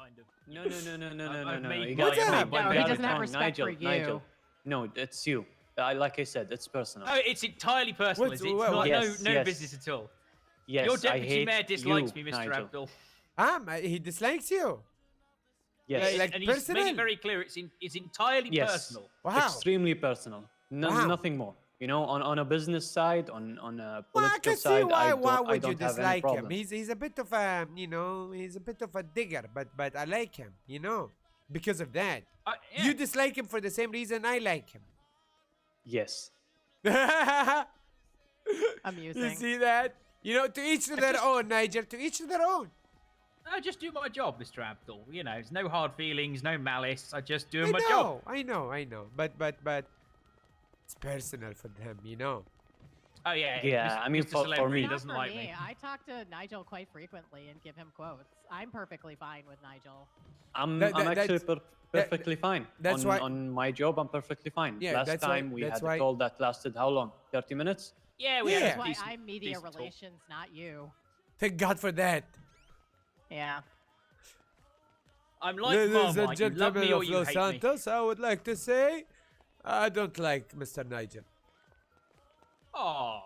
kind of. No. I've No. made You my- got I've it made wrong. my- You he got doesn't it have wrong. respect for you. Nigel. No, it's you. Like I said, it's personal. Oh, it's entirely personal. What's- It's what- not Yes, no yes. business at all. Yes, Your I deputy hate mayor dislikes you, me, Mr. Nigel. Abdul. He dislikes you. Yes. Like and he's made personal? it very clear it's entirely Yes. personal. Wow. Extremely personal. Wow. Nothing more. You know, on a business side, on a Well, I political can see side, why I would you don't have any dislike him. problem. He's a bit of a, he's a bit of a digger, but I like him, because of that. Yeah. You dislike him for the same reason I like him. Yes. Amusing. You see that? To each to their own, Nigel. To each to their own. I just do my job, Mr. Abdul. There's no hard feelings, no malice. I just do I my know, job. I know. But it's personal for them, Oh yeah. Yeah, Mr. I mean, Mr. for Celebrity me- Not doesn't for like me. me. I talk to Nigel quite frequently and give him quotes. I'm perfectly fine with Nigel. I'm That- actually that's- perfectly fine. that's on, why- on my job, I'm perfectly fine. Yeah, Last that's why- time we that's had why- a call that lasted how long? 30 minutes? Yeah, we Yeah. had That's a why decent, I'm media decent talk. relations, not you. Thank God for that. Yeah. I'm like Ladies Marmite. and You love gentlemen me or of you Los hate me. Santos, I would like to say, I don't like Mr. Nigel. Oh,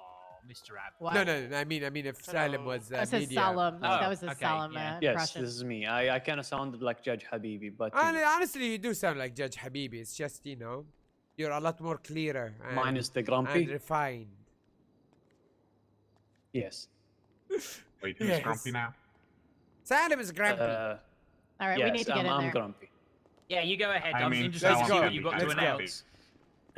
Mr. Abdul. What? No. I mean, if Salem was That was his media. solemn. Oh, that was his okay, solemn yeah. Yes, impression. this is me. I kind of sounded like Judge Habibi, but Honestly, you do sound like Judge Habibi. It's just, you're a lot more clearer. And, minus the and grumpy. refined. Yes. Wait, who's Yes. grumpy now? Salem is grumpy. All right, yes, we need to get in I'm there. grumpy. Yeah, you go ahead. I I'm mean, interested to let's see go. what you've got to Let's go. announce.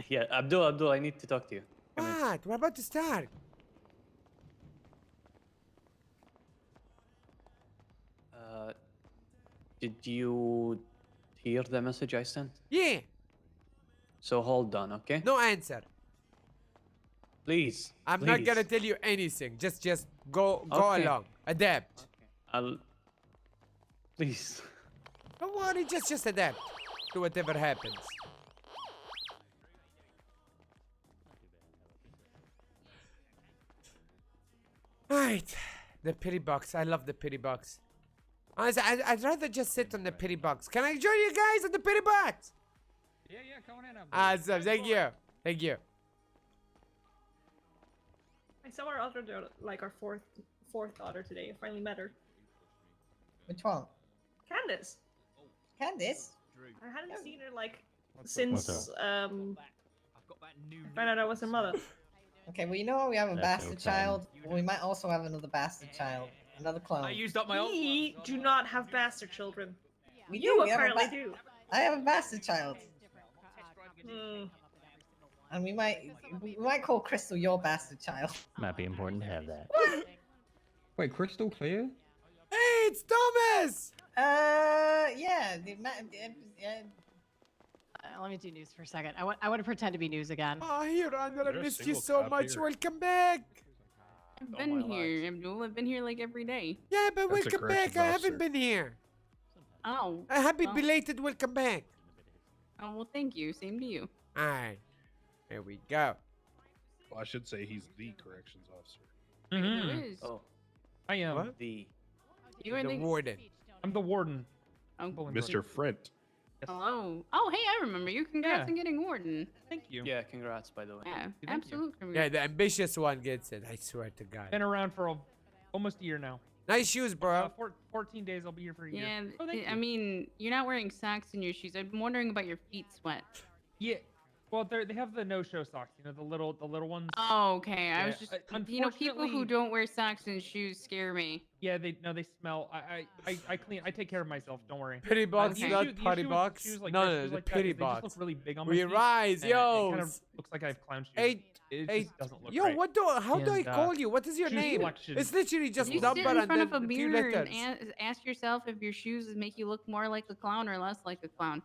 Yeah, Abdul, I need to talk to you. Come in. What? We're about to start. Did you hear the message I sent? Yeah. So hold on, okay? No answer. Please. I'm not please. gonna tell you anything. Just go Okay. along. Adapt. Okay. I'll. Please. Don't worry. Just adapt to whatever happens. Right. The pity box. I love the pity box. Honestly, I'd rather just sit on the pity box. Can I join you guys on the pity box? Yeah, come on in. Awesome. Thank you. Thank you. I saw our other daughter, like our fourth daughter today. I finally met her. Which one? Candace. Candice? I hadn't seen her like What's since I've got that new. I found out I was her mother. Okay, well, you know how we have a That's bastard okay. child? We might also have another bastard child. Another clone. I used up my old. We do not have bastard children. We You we have a apparently ba- do. I have a bastard child. Hmm. And we might call Crystal your bastard child. Might be important to have that. Wait, crystal clear? Hey, it's Thomas. Yeah. Let me do news for a second. I want to pretend to be news again. Oh, here, Andrew, I There's a missed you single so cop much. here. Welcome back. I've All been my here, life. Abdul. I've been here like every day. Yeah, but That's a welcome back. corrections I officer. haven't been here. Oh. A happy well- belated welcome back. Oh, well, thank you. Same to you. All right. Here we go. Well, I should say he's the corrections officer. Mhm. There is. Oh, I am. What? the. You are The the. warden. I'm the warden. Oh, Mr. Frint. hello. Oh, hey, I remember you. Congrats Yeah. on getting warden. Thank you. Yeah, congrats, by the way. Yeah, Thank you. absolutely. Yeah, the ambitious one gets it. I swear to God. Been around for almost a year now. Nice shoes, bro. 14 days. I'll be here for a year. Yeah, Oh, thank I you. mean, you're not wearing socks in your shoes. I'm wondering about your feet sweat. Yeah. Well, they have the no-show socks. The little ones. Oh, okay. I was Yeah, just, people unfortunately- who don't wear socks and shoes scare me. Yeah, they smell. I clean. I take care of myself. Don't worry. Pity box, Okay. not potty with box. shoes like No, dress no, shoes the like that pity is they just box. look really big on my We feet, rise, and It yo. kind of looks like I have clown shoes. Hey, It hey, just doesn't look yo, great. what do? How do I And, call you? What is your shoe name? selection. It's literally just You number sit in and front then of a few mirror letters. and ask yourself if your shoes make you look more like a clown or less like a clown.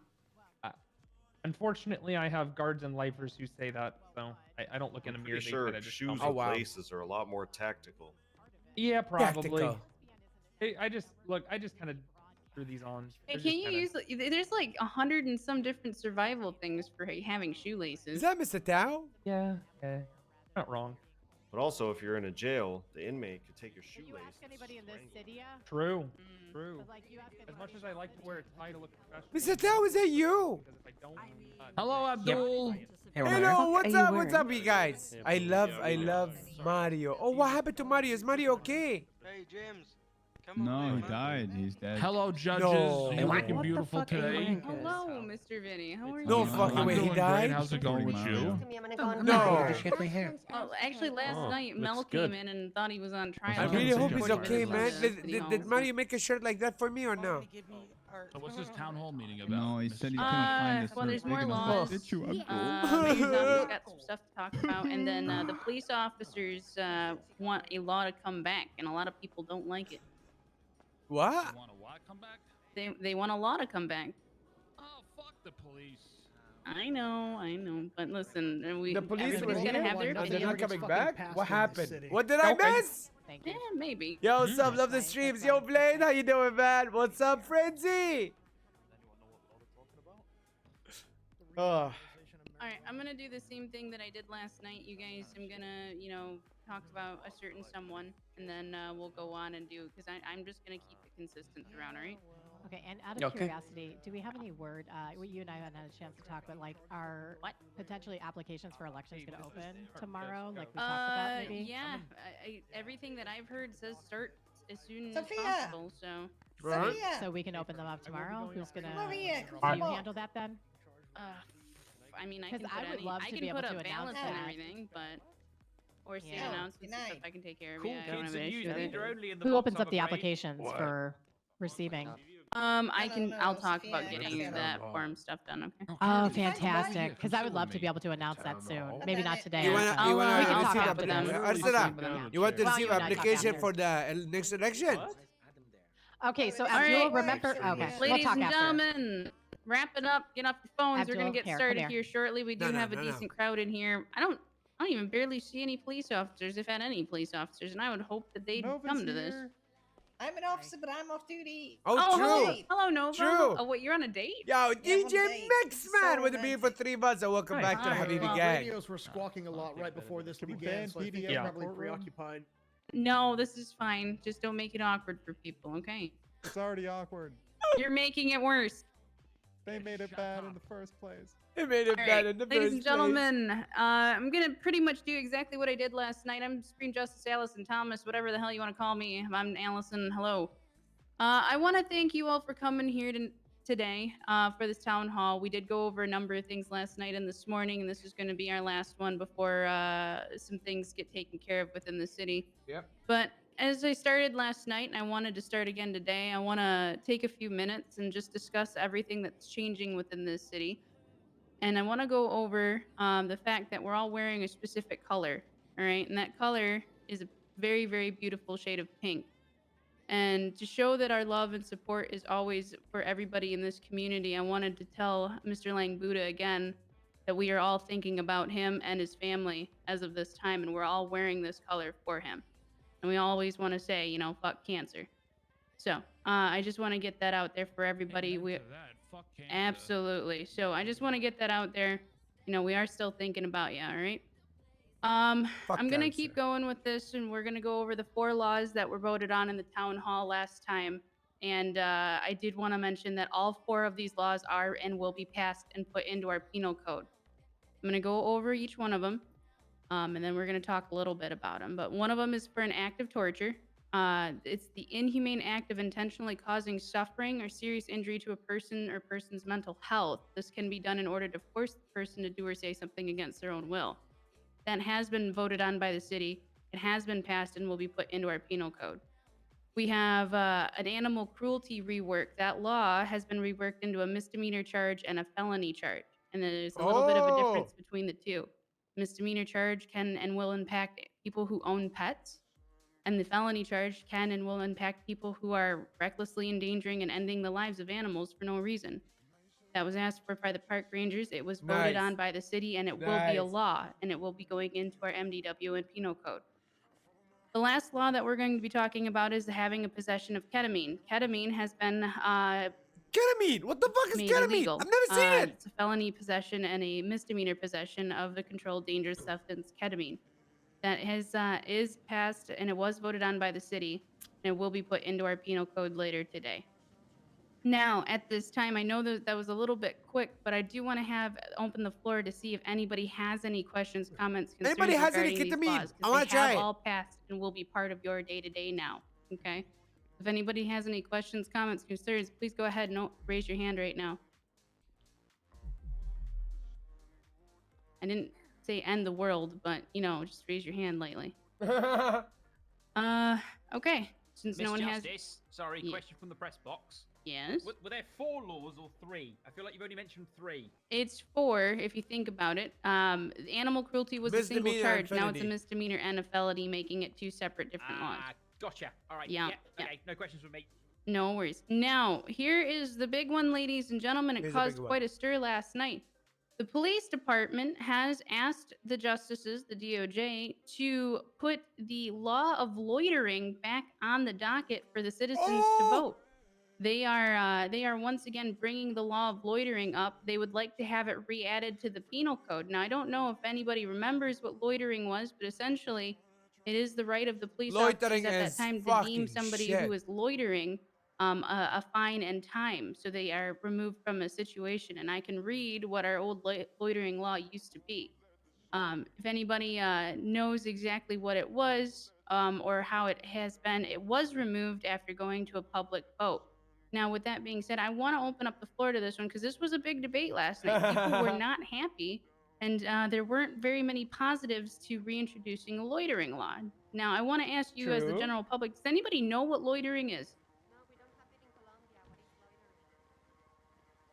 Unfortunately, I have guards and lifers who say that, so I don't look in a mirror. Pretty They sure say that just shoes comes- Oh, with wow. laces are a lot more tactical. Yeah, probably. Tactical. I just kind of threw these on. Hey, They're can just you kinda- use? There's like 100 and some different survival things for having shoelaces. Is that Mr. Tao? Yeah, not wrong. But also, if you're in a jail, the inmate could take your Did you shoelace. ask anybody in this city yet? True. Mm. True. 'Cause, like, you ask As much as I like to wear a tie to look professional. Mr. Tao, is that you? Because if I don't, Hello, Abdul. Hello, what's up? What's up, you guys? I love Mario. Oh, what happened to Mario? Is Mario okay? Hey, James. No, he died. He's dead. Hello, judges. No. You're What looking the beautiful fuck are you today. doing? Hello, Mr. Vinny. How are you? No fucking I'm way, he doing died? Great. How's it going with you? No. Just get my hair. Well, actually, last night looks Mel good. came in and thought he was on trial. I I really haven't hope seen he's you. okay, man. Did Mario Mario make a shirt like that for me or no? So what's this town hall meeting about? No, he said he couldn't find his well, there's more big enough laws. to fit you, Abdul. Maybe Zombie's got some stuff to talk about, and then the police officers want a law to come back, and a lot of people don't like it. What? You want a what come back? They want a law to come back. Oh, fuck the police. I know, but listen, The police were everybody's gonna here have their and they're opinion. not coming back? What happened? What did I miss? Thank Yeah, you. maybe. Yo, what's up? Love the streams. Yo, Blaine, how you doing, man? What's up, Frenzy? Oh. All right, I'm gonna do the same thing that I did last night, you guys. I'm gonna, talk about a certain someone, and then we'll go on and do, because I'm just gonna keep it consistent throughout, all right? Okay, and out of curiosity, do we have any word? You and I haven't had a chance to talk, but like, are potentially applications for elections going to open tomorrow? Like we talked about, maybe. Yeah. Everything that I've heard says start as soon as Sophia! possible. So, Right. So we can open them up tomorrow. Who's gonna? Come over here. Do Come you on. handle that then? I mean, I 'Cause can I put would any, love I to can be able put to up announce ballots and that. everything, but or say Yeah. announcements and stuff. Good I can take care of. Cool Yeah, I don't kids have an and issue use with it. leader only in the Who box, opens I'm up the afraid. applications for receiving? I'll talk about Sophia, getting Sophia. that form stuff done. Okay. Oh, Can you find fantastic! Because I would love to be able to announce that soon. Maybe not today. You wanna, but- you wanna we can talk receive after them. Arsena, you want to Well, receive you and I talk application after. for the next election? Okay, so All Abdul, right. remember? Okay, we'll Ladies talk and after. gentlemen, wrap it up. Get off your phones. We're gonna Abdul, get here, come started here. here shortly. We do No, no, have a no, no. decent crowd in here. I don't even barely see any police officers, if at any police officers, and I would hope that they'd come to this. I'm an officer, but I'm off duty. Oh, hello, true. hello, Nova. True. Oh, what? You're on a date? Yo, Yeah, DJ one day. Mix So Man with the beat for romantic. 3 months, and welcome Hey. back to the Alright, Habibi well, gang. Radios were squawking a lot right before this began, so I think PDA they're Yeah. probably preoccupied. No, this is fine. Just don't make it awkward for people, okay? It's already awkward. You're making it worse. They made it bad in the first place. It made it All bad right, in the ladies first and gentlemen, I'm gonna pretty much do exactly what I did last night. I'm Supreme Justice Allison Thomas, whatever the hell you want to call me. I'm Allison. Hello. I want to thank you all for coming here today for this town hall. We did go over a number of things last night and this morning, and this is going to be our last one before some things get taken care of within the city. Yep. But as I started last night, and I wanted to start again today, I want to take a few minutes and just discuss everything that's changing within this city. And I want to go over the fact that we're all wearing a specific color, all right? And that color is a very, very beautiful shade of pink. And to show that our love and support is always for everybody in this community, I wanted to tell Mr. Lang Buddha again that we are all thinking about him and his family as of this time, and we're all wearing this color for him. And we always want to say, fuck cancer. So I just want to get that out there for everybody. Absolutely. So I just want to get that out there. We are still thinking about you, all right? I'm going to keep going with this, and we're going to go over the 4 laws that were voted on in the town hall last time. And I did want to mention that all 4 of these laws are and will be passed and put into our penal code. I'm going to go over each one of them, and then we're going to talk a little bit about them. But one of them is for an act of torture. It's the inhumane act of intentionally causing suffering or serious injury to a person or person's mental health. This can be done in order to force the person to do or say something against their own will. That has been voted on by the city. It has been passed and will be put into our penal code. We have an animal cruelty rework. That law has been reworked into a misdemeanor charge and a felony charge. And there's a little bit of a difference between the two. Misdemeanor charge can and will impact people who own pets. And the felony charge can and will impact people who are recklessly endangering and ending the lives of animals for no reason. That was asked for by the park rangers. It was voted on by the city, and it will be a law, and it will be going into our MDW and penal code. The last law that we're going to be talking about is having a possession of ketamine. Ketamine has been Ketamine? What the fuck is made ketamine? illegal. I've never seen it. It's a felony possession and a misdemeanor possession of the controlled dangerous substance ketamine. that has is passed and it was voted on by the city, and it will be put into our penal code later today. Now, at this time, I know that was a little bit quick, but I do want to open the floor to see if anybody has any questions, comments, concerns Anybody has any regarding these ketamine? laws, I 'cause wanna they try have it. all passed and will be part of your day-to-day now. Okay. If anybody has any questions, comments, concerns, please go ahead and raise your hand right now. I didn't say end the world, but just raise your hand lightly. Okay. Since Miss no one has. Justice, sorry, Yeah. question from the press box. Yes. Were there 4 laws or 3? I feel like you've only mentioned 3. It's 4 if you think about it. Animal cruelty was a single Misdemeanor and charge. Now it's a felony. misdemeanor and a felony, making it 2 separate different laws. Gotcha. All right. Yeah, yeah. Okay, no questions from me. No worries. Now, here is the big one, ladies and gentlemen. It Here's the caused big one. quite a stir last night. The police department has asked the justices, the DOJ, to put the law of loitering back on the docket for the citizens to vote. They are once again bringing the law of loitering up. They would like to have it re-added to the penal code. Now, I don't know if anybody remembers what loitering was, but essentially, it is the right of the police Loitering officers at that is time to fucking deem somebody shit. who is loitering a fine and time, so they are removed from a situation. And I can read what our old loitering law used to be. If anybody knows exactly what it was or how it has been, it was removed after going to a public vote. Now, with that being said, I want to open up the floor to this one because this was a big debate last night. People were not happy, and there weren't very many positives to reintroducing a loitering law. Now, I want to ask you as the True. general public, does anybody know what loitering is?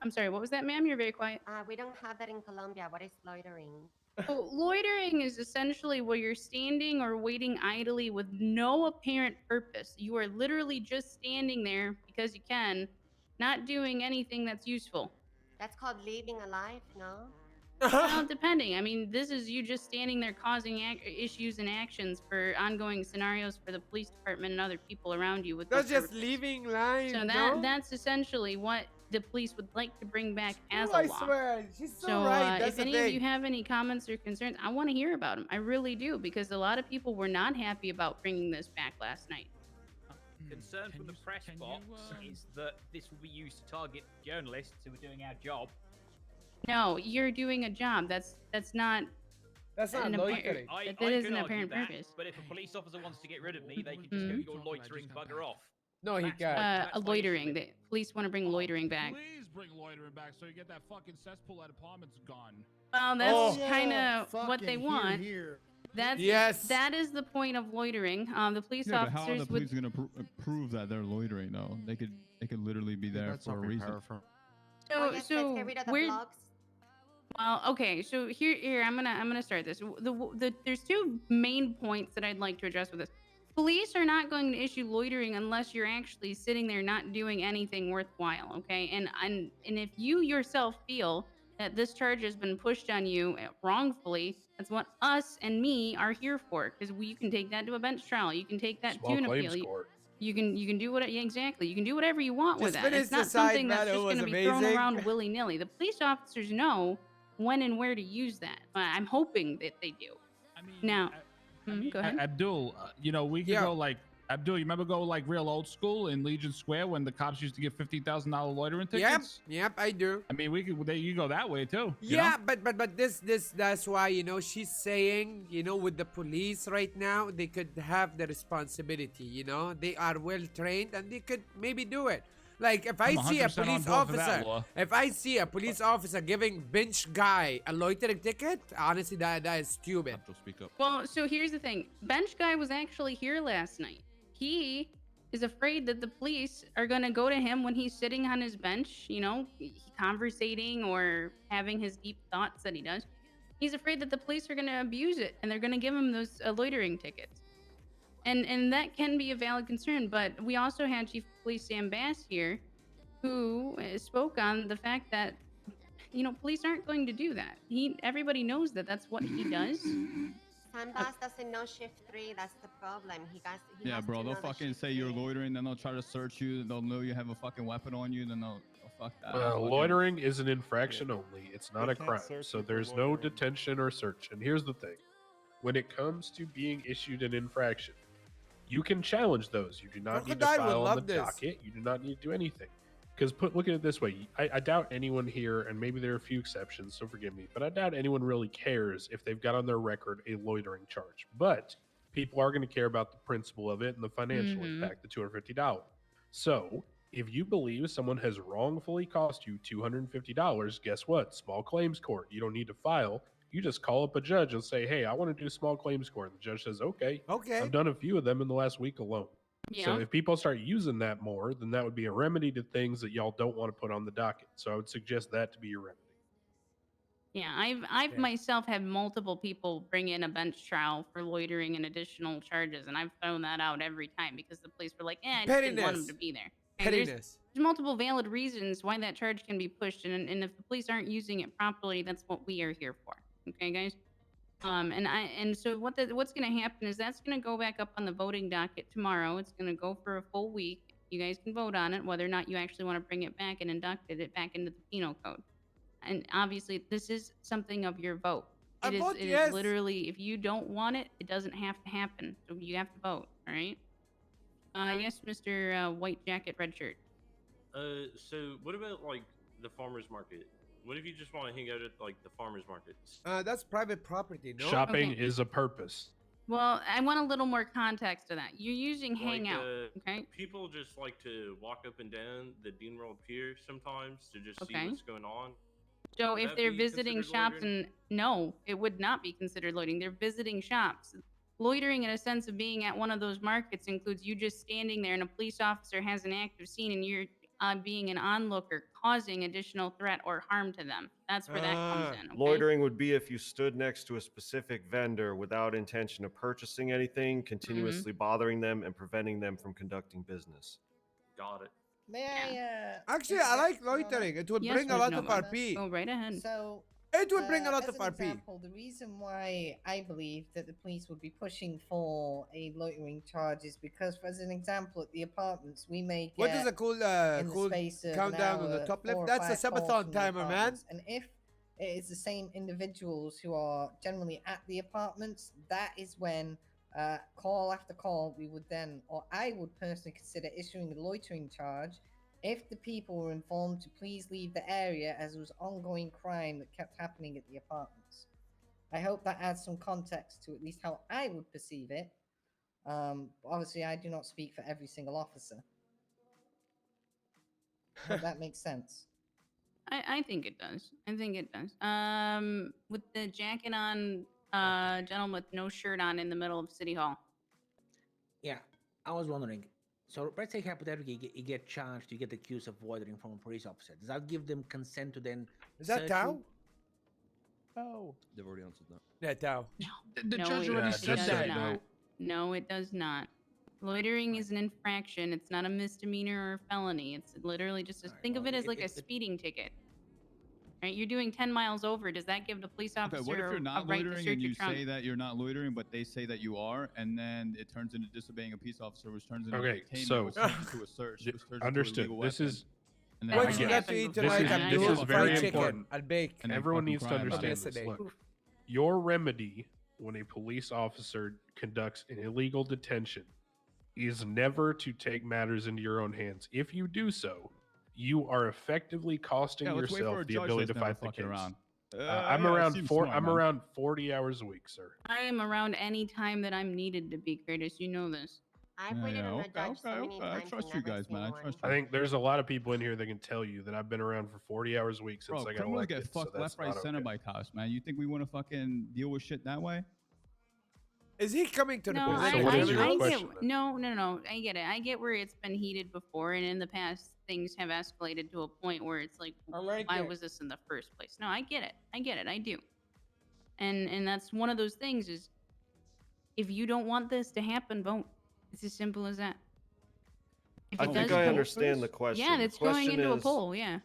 I'm sorry, what was that, ma'am? You're very quiet. We don't have that in Colombia. What is loitering? So loitering is essentially where you're standing or waiting idly with no apparent purpose. You are literally just standing there because you can, not doing anything that's useful. That's called living a life, no? Well, depending. I mean, this is you just standing there causing issues and actions for ongoing scenarios for the police department and other people around you. With That's no just purpose. leaving line. So that's essentially what the police would like to bring back as a I law. swear, she's so, So right. That's if the any thing. of you have any comments or concerns, I want to hear about them. I really do, because a lot of people were not happy about bringing this back last night. Concern from the press box is that this will be used to target journalists who are doing our job. No, you're doing a job. That's not. That's not an loitering. That I is could an argue apparent that, purpose. but if a police officer wants to get rid of me, they can just go, "You're loitering, bugger off." No, he That's can't. my- that's A my loitering. issue. The police want to bring loitering back. Please bring loitering back so you get that fucking cesspool that apartment's gone. Well, that's Oh. kind of what they Fucking want. Here. That's Yes. That is the point of loitering. The police Yeah, but how are officers the police gonna prove that they're loitering though? They could literally be there for a reason. Oh, yes, let's get rid of the we're blogs. well, okay. So here I'm gonna start this. There's 2 main points that I'd like to address with this. Police are not going to issue loitering unless you're actually sitting there not doing anything worthwhile. Okay, and if you yourself feel that this charge has been pushed on you wrongfully, that's what us and me are here for. Because you can take that to a bench trial. You can take that to an appeal. You can do what exactly. You can do whatever you want with Just that. finish It's not the side something that's battle, just it was going to be thrown amazing. around willy nilly. The police officers know when and where to use that. I'm hoping that they do. I mean, Now, I mean, go ahead. Abdul, we could Yeah. go like Abdul. You remember go like real old school in Legion Square when the cops used to give $50,000 loitering Yep, tickets? yep, I do. I mean, you go that way too. you Yeah, know? but this that's why she's saying with the police right now they could have the responsibility. They are well trained and they could maybe do it. Like if I I'm see a 100% on police board for that officer, law. if I see a police officer giving bench guy a loitering ticket, honestly that is stupid. Abdul, speak up. Well, so here's the thing. Bench guy was actually here last night. He is afraid that the police are going to go to him when he's sitting on his bench, conversating or having his deep thoughts that he does. He's afraid that the police are going to abuse it and they're going to give him those loitering tickets. And that can be a valid concern, but we also had Chief of Police Sam Bass here who spoke on the fact that police aren't going to do that. Everybody knows that that's what he does. Sandbass doesn't know shift 3. That's the problem. He Yeah, has bro, to they'll know the fucking shift say you're 3. loitering, then they'll try to search you, they'll know you have a fucking weapon on you, then they'll fuck that. Loitering is an infraction only. It's not They a can't crime. search So you for there's no loitering. detention or search. And here's the thing. when it comes to being issued an infraction, you can challenge those. You do not need to Crocodile would file on the love this. docket. You do not need to do anything. Because look at it this way. I doubt anyone here, and maybe there are a few exceptions, so forgive me, but I doubt anyone really cares if they've got on their record a loitering charge. But people are going to care about the principle of it and the financial impact, the $250. So if you believe someone has wrongfully cost you $250, guess what? Small claims court. You don't need to file. You just call up a judge and say, hey, I want to do small claims court. And the judge says, okay. I've done a few of them in the last week alone. Yeah. So if people start using that more, then that would be a remedy to things that y'all don't want to put on the docket. So I would suggest that to be your remedy. Yeah, I've myself had multiple people bring in a bench trial for loitering and additional charges, and I've thrown that out every time because the police were like, I just didn't want them to be there. And there's multiple valid reasons why that charge can be pushed, and if the police aren't using it properly, that's what we are here for. Okay, guys? So what's going to happen is that's going to go back up on the voting docket tomorrow. It's going to go for a full week. You guys can vote on it, whether or not you actually want to bring it back and induct it back into the penal code. And obviously, this is something of your vote. It is literally, if you don't want it, it doesn't have to happen. So you have to vote, all right? Yes, Mr. White Jacket, Red Shirt. So what about, like, the farmer's market? What if you just want to hang out at, like, the farmer's markets? That's private property, no? Shopping is a purpose. Well, I want a little more context to that. You're using Hangout, okay? People just like to walk up and down the Dean World Pier sometimes to just see what's going on. So if they're visiting shops, no, it would not be considered loitering. They're visiting shops. Loitering in a sense of being at one of those markets includes you just standing there and a police officer has an active scene and you're being an onlooker, causing additional threat or harm to them. That's where that comes in. Okay? Loitering would be if you stood next to a specific vendor without intention of purchasing anything, continuously bothering them and preventing them from conducting business. Got it. May I? Actually, I like loitering. It would bring a lot of RP. Go right ahead. So it would bring a lot as of an RP. example, the reason why I believe that the police would be pushing for a loitering charge is because, as an example, at the apartments, we may get What is a cool countdown on the top left? That's a subathon timer, man. And if it is the same individuals who are generally at the apartments, that is when call after call, we would then, or I would personally consider issuing a loitering charge if the people were informed to please leave the area as there was ongoing crime that kept happening at the apartments. I hope that adds some context to at least how I would perceive it. Obviously, I do not speak for every single officer. But that makes sense. I think it does. I think it does. With the jacket on, gentleman with no shirt on in the middle of City Hall. Yeah, I was wondering. So let's say hypothetically you get charged, you get accused of loitering from a police officer. Does that give them consent to then? Is that Tao? Oh, they've already answered that. Yeah, Tao. The judge already said that. No, it does not. Loitering is an infraction. It's not a misdemeanor or a felony. It's literally just think of it as like a speeding ticket. Right? You're doing 10 miles over. Does that give the police officer what if you're not a right to loitering search and your you trunk? say that you're not loitering, but they say that you are, and then it turns into disobeying a peace officer, which turns into detainment, which turns into a search, which turns Understood. into a This is. What you got to eat tonight, Abdul? This is very Fried important. I'll bake. And everyone needs to understand this. Look, your remedy when a police officer conducts an illegal detention is never to take matters into your own hands. If you do so, you are effectively costing yourself the ability to fight the case. I'm around 40 hours a week, sir. I am around any time that I'm needed to be, Curtis. You know this. I've waited on a judge so many times. I trust you guys, man. I trust you. I think there's a lot of people in here that can tell you that I've been around for 40 hours a week since I got criminals elected. get fucked left, right, center by cops, man. You think we want to fucking deal with shit that way? Is he coming to the No, police? So what is your I question? get, no. I get it. I get where it's been heated before, and in the past, things have escalated to a point where it's like, why was this in the first place? No, I get it. I do. And that's one of those things is, if you don't want this to happen, vote. It's as simple as that. If I it think does I vote understand the first- question. Yeah, The it's going question into a is- poll. Yeah.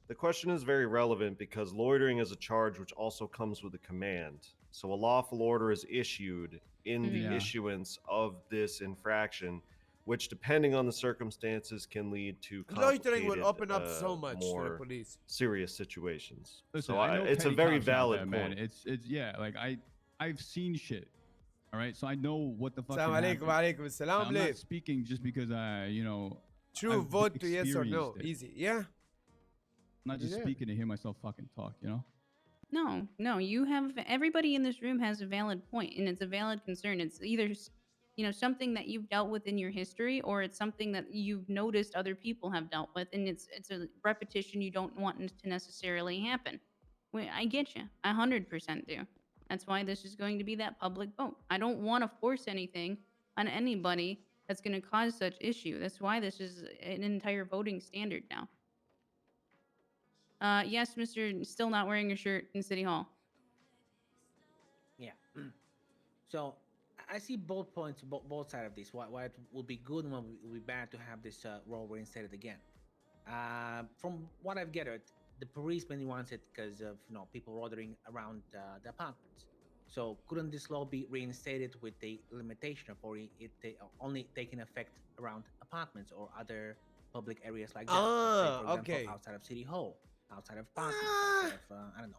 The question is very relevant because loitering is a charge which also comes with a command. So a lawful order is issued in the Yeah. issuance of this infraction, which, depending on the circumstances, can lead to Loitering would complicated, open up so much to the more police. serious situations. Listen, So I know it's a petty very cops out valid there, point. man. It's yeah, like I've seen shit. All right, so I know what the fuck. Assalamu alaikum, alaikum assalam. I'm not speaking just because True, I've vote to yes or no. experienced it. Easy. Yeah. I'm not just speaking to hear myself fucking talk, No, you have everybody in this room has a valid point, and it's a valid concern. It's either something that you've dealt with in your history, or it's something that you've noticed other people have dealt with, and it's a repetition you don't want to necessarily happen. I get you, I 100% do. That's why this is going to be that public vote. I don't want to force anything on anybody that's going to cause such issue. That's why this is an entire voting standard now. Yes, Mr. Still not wearing a shirt in City Hall. Yeah. So I see both points, both sides of this. Why it would be good and why it would be bad to have this rule reinstated again. From what I've gathered, the police mainly wants it because of people loitering around the apartments. So couldn't this law be reinstated with the limitation of only taking effect around apartments or other public areas like that? Say, for example, outside of City Hall, outside of parking, outside of, I don't know.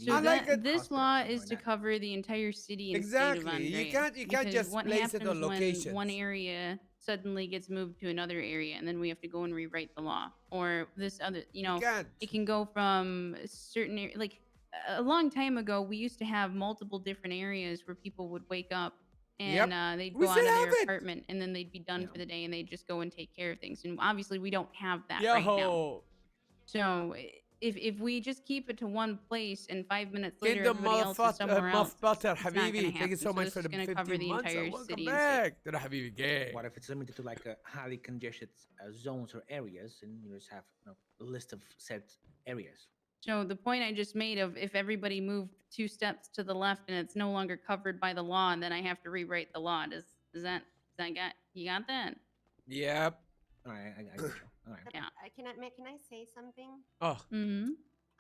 So this law is to cover the entire city and state of Andrea. You can't just place it on locations. When one area suddenly gets moved to another area, and then we have to go and rewrite the law, or this other, it can go from certain like a long time ago. We used to have multiple different areas where people would wake up and they'd go out of their apartment, and then they'd be done for the day, and they'd just go and take care of things. And obviously, we don't have that right now. So if we just keep it to one place and 5 minutes later everybody else is somewhere else, it's not gonna happen. Thank you so much for the 15 cover the months. entire Welcome city back to the Habibi gang. What if it's limited to like highly congested zones or areas, and you just have a list of set areas? So the point I just made of if everybody moved 2 steps to the left and it's no longer covered by the law, and then I have to rewrite the law. Does that you got that? Yep. All right, I got you. All right. Yeah. Can I say something? Oh. Mm-hmm.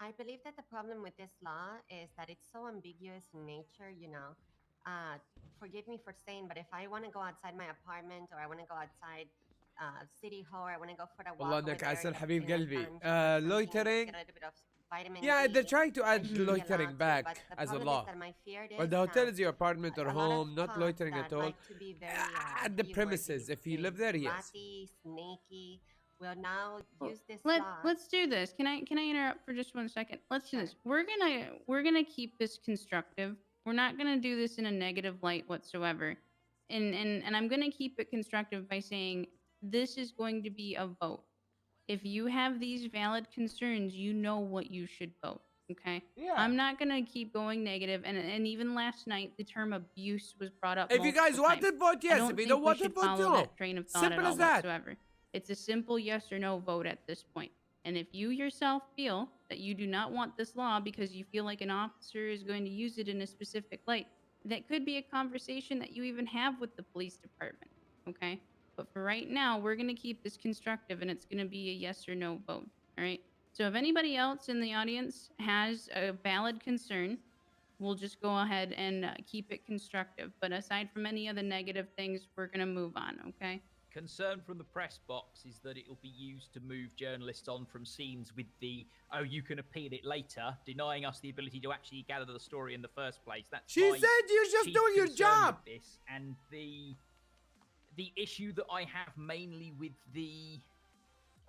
I believe that the problem with this law is that it's so ambiguous in nature, Forgive me for saying, but if I want to go outside my apartment, or I want to go outside City Hall, or I want to go for a walk. والله انك عسل حبيب قلبي. Loitering. Yeah, D. they're trying to add loitering back as a law. But the hotel is your apartment or home, not loitering at all. At the premises, if you live there, yes. Snaky. We'll now use this Let's do this. Can I interrupt for just 1 second? Let's do this. We're gonna keep this constructive. We're not gonna do this in a negative light whatsoever. And I'm gonna keep it constructive by saying this is going to be a vote. If you have these valid concerns, you know what you should vote. Okay. Yeah. I'm not gonna keep going negative. And even last night, the term abuse was brought up. If you guys want to vote yes, if you don't want to vote no. That train of thought Simple at all as that. whatsoever. It's a simple yes or no vote at this point. And if you yourself feel that you do not want this law because you feel like an officer is going to use it in a specific light, that could be a conversation that you even have with the police department. Okay. But for right now, we're going to keep this constructive, and it's going to be a yes or no vote. All right. So if anybody else in the audience has a valid concern, we'll just go ahead and keep it constructive. But aside from any of the negative things, we're going to move on. Okay. Concern from the press box is that it will be used to move journalists on from scenes with the, oh, you can appeal it later, denying us the ability to actually gather the story in the first place. That's she said you're just doing your job. This. And the issue that I have mainly with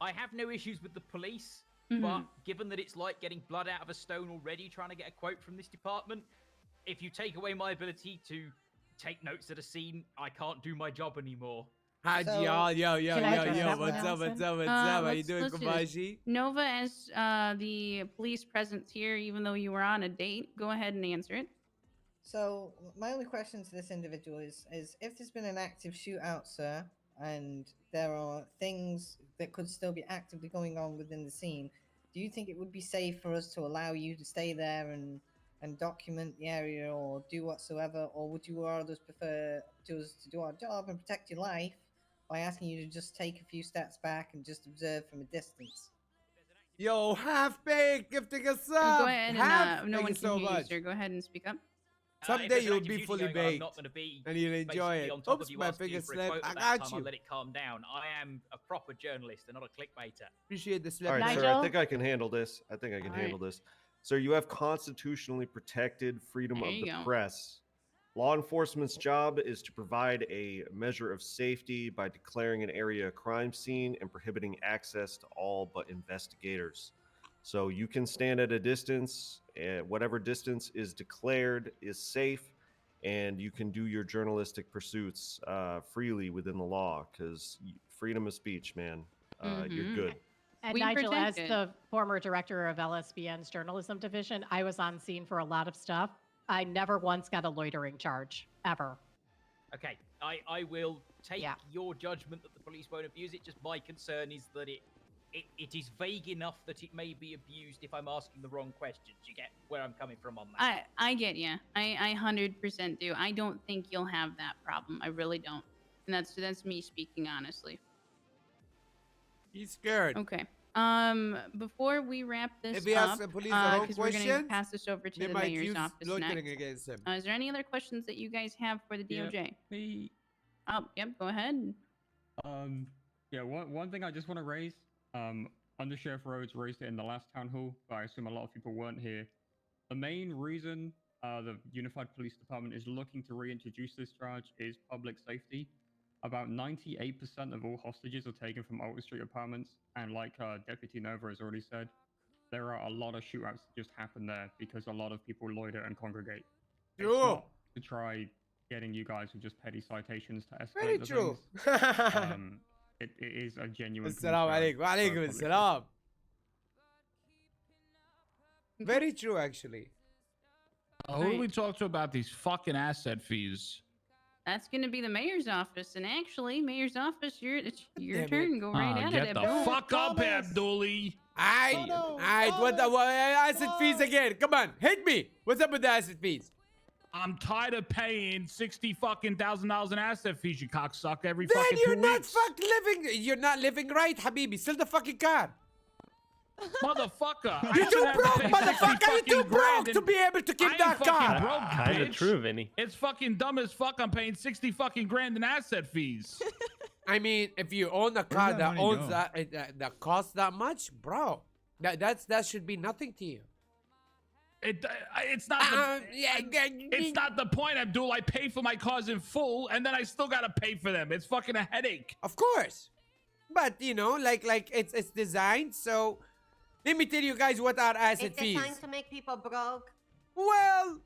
I have no issues with the police, but given that it's like getting blood out of a stone already trying to get a quote from this department, if you take away my ability to take notes at a scene, I can't do my job anymore. Hi, So- yo, What's up? How you doing, Kabashi? Nova, as the police presence here, even though you were on a date, go ahead and answer it. So my only question to this individual is if there's been an active shootout, sir, and there are things that could still be actively going on within the scene, do you think it would be safe for us to allow you to stay there and document the area or do whatsoever, or would you rather prefer to us to do our job and protect your life by asking you to just take a few steps back and just observe from a distance? Yo, half-baked, gifting us up. Go ahead and no one can hear you, sir. Go ahead and speak up. Someday you'll be fully I'm baked, not gonna be and you'll enjoy it. on top Oops, of you my asking finger for a slipped. quote I at that got time, you. I'll let it calm down. I am a proper journalist and not a clickbaiter. Appreciate the slip. All right, sir. I Nigel? think I can handle this. I think I can handle this. Sir, you have constitutionally protected freedom There of you the go. press. Law enforcement's job is to provide a measure of safety by declaring an area a crime scene and prohibiting access to all but investigators. So you can stand at a distance, whatever distance is declared is safe, and you can do your journalistic pursuits freely within the law, because freedom of speech, man. You're good. And We Nigel, as protect it. the former director of LSBN's journalism division, I was on scene for a lot of stuff. I never once got a loitering charge, ever. Okay, I will take your judgment that the police won't abuse it. Just my concern is that it is vague enough that it may be abused if I'm asking the wrong questions. You get where I'm coming from on that? I get you. I 100% do. I don't think you'll have that problem. I really don't. And that's me speaking honestly. He's scared. Okay. Before we wrap this If he up, asks the police the wrong because we're going to questions, pass this over to they the might mayor's use office loitering next. against him. Is there any other questions that you guys have for the DOJ? Oh, yep. Go ahead. Yeah. One thing I just want to raise. Under Sheriff Rhodes raised it in the last town hall, but I assume a lot of people weren't here. The main reason the Unified Police Department is looking to reintroduce this charge is public safety. About 98% of all hostages are taken from Alta Street apartments, and like Deputy Nova has already said, there are a lot of shootouts that just happen there because a lot of people loiter and congregate. It's not to try getting you guys with just petty citations to escalate Very the true. things. It is a genuine Assalamu concern alaikum. for Alaikum public assalam. Very true, actually. Who do we talk to about these fucking asset fees? That's going to be the mayor's office. And actually, mayor's office, it's your Damn it. turn. Go right at Get it, the Abdul. fuck up, Abduli. Alright, what asset fees again? Come on, hit me. What's up with the asset fees? I'm tired of paying $60,000 in asset fees, you cocksucker, every Then fucking 2 you're not weeks. you're not living right, Habibi. Sell the fucking car. Motherfucker. You're too broke, motherfucker. You're too broke to be able to keep that car. Kind of true, Vinny. It's fucking dumb as fuck. I'm paying 60 fucking grand in asset fees. I mean, if you own a car that owns that costs that much, bro, that should be nothing to you. It's not it's not the point, Abdul. I pay for my cars in full, and then I still gotta pay for them. It's fucking a headache. Of course, but you know, like it's designed. So let me tell you guys what our asset It's fees. designed to make people broke. Well,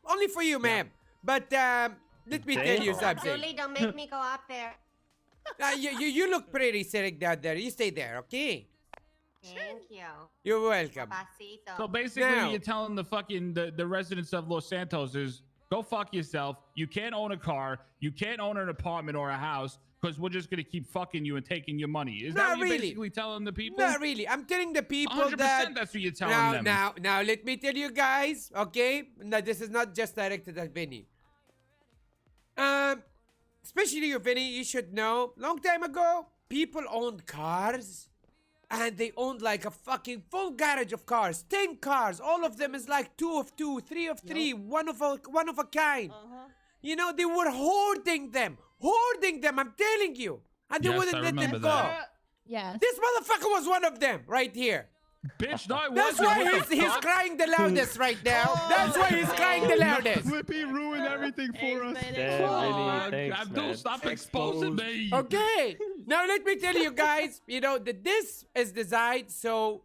only for you, ma'am. But let me tell you something. Julie, don't make me go up there. You look pretty sitting down there. You stay there, okay? Thank you. You're welcome. Papacito. So basically, Now- you're telling the fucking the residents of Los Santos is go fuck yourself. You can't own a car. You can't own an apartment or a house because we're just gonna keep fucking you and taking your money. Is that Not what you're really. basically telling the people? Not really. I'm telling the people 100% that. that's what you're telling them. Now, let me tell you guys, okay? Now, this is not just directed at Vinny. Especially you, Vinny, you should know. Long time ago, people owned cars. And they owned like a fucking full garage of cars. 10 cars. All of them is like 2 of 2, 3 of 3, one of a kind. You know, they were hoarding them. I'm telling you. And they Yes, wouldn't I let them remember go. that. Yes. This motherfucker was one of them right here. Bitch, no, it That's wasn't. why What the he's fuck? crying the loudest right now. That's why he's crying the loudest. Flippy ruined everything for us. Abdul, stop exposing me. Okay. Now let me tell you guys, you know, that this is designed so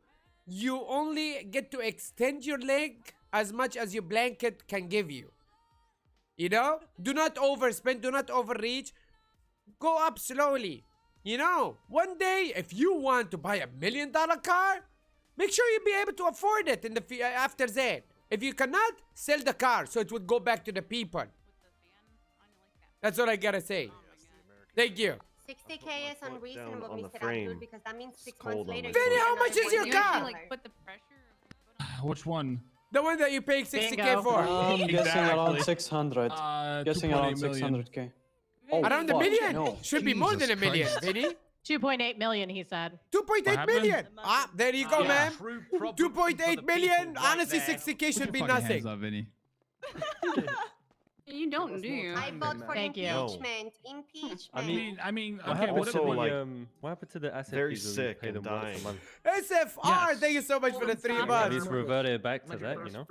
you only get to extend your leg as much as your blanket can give you. You know? Do not overspend, do not overreach. Go up slowly. You know, one day, if you want to buy $1 million car, make sure you be able to afford it in the after that. If you cannot, sell the car so it would go back to the people. That's all I gotta say. Thank you. 60K is unreasonable, on the Mr. frame. Abdul, because that means 6 cold months on later. my Vinny, you how get much is another your $1 car? million. Like, put the pressure. Which one? The one that you paying 60K Bingo. for. I'm guessing around 600. Guessing 2.8 around million. 600k. Oh, Around a fuck, million? no. Should be more than Jesus $1 million, Christ. Vinny. 2.8 million, he said. 2.8 million. Ah, there you go, Yeah. man. True problem for the 2.8 million. people right Honestly, there. 60K should Put be your fucking nothing. hands up, Vinny. You don't, do you? I vote for Thank you. impeachment. Impeachment. I mean, What okay. happened What to about the, what happened to the asset very fees when you sick pay and them once dying. a month? SFR, Yes. thank you so much for the 3 At months. least revert it back to that, you know?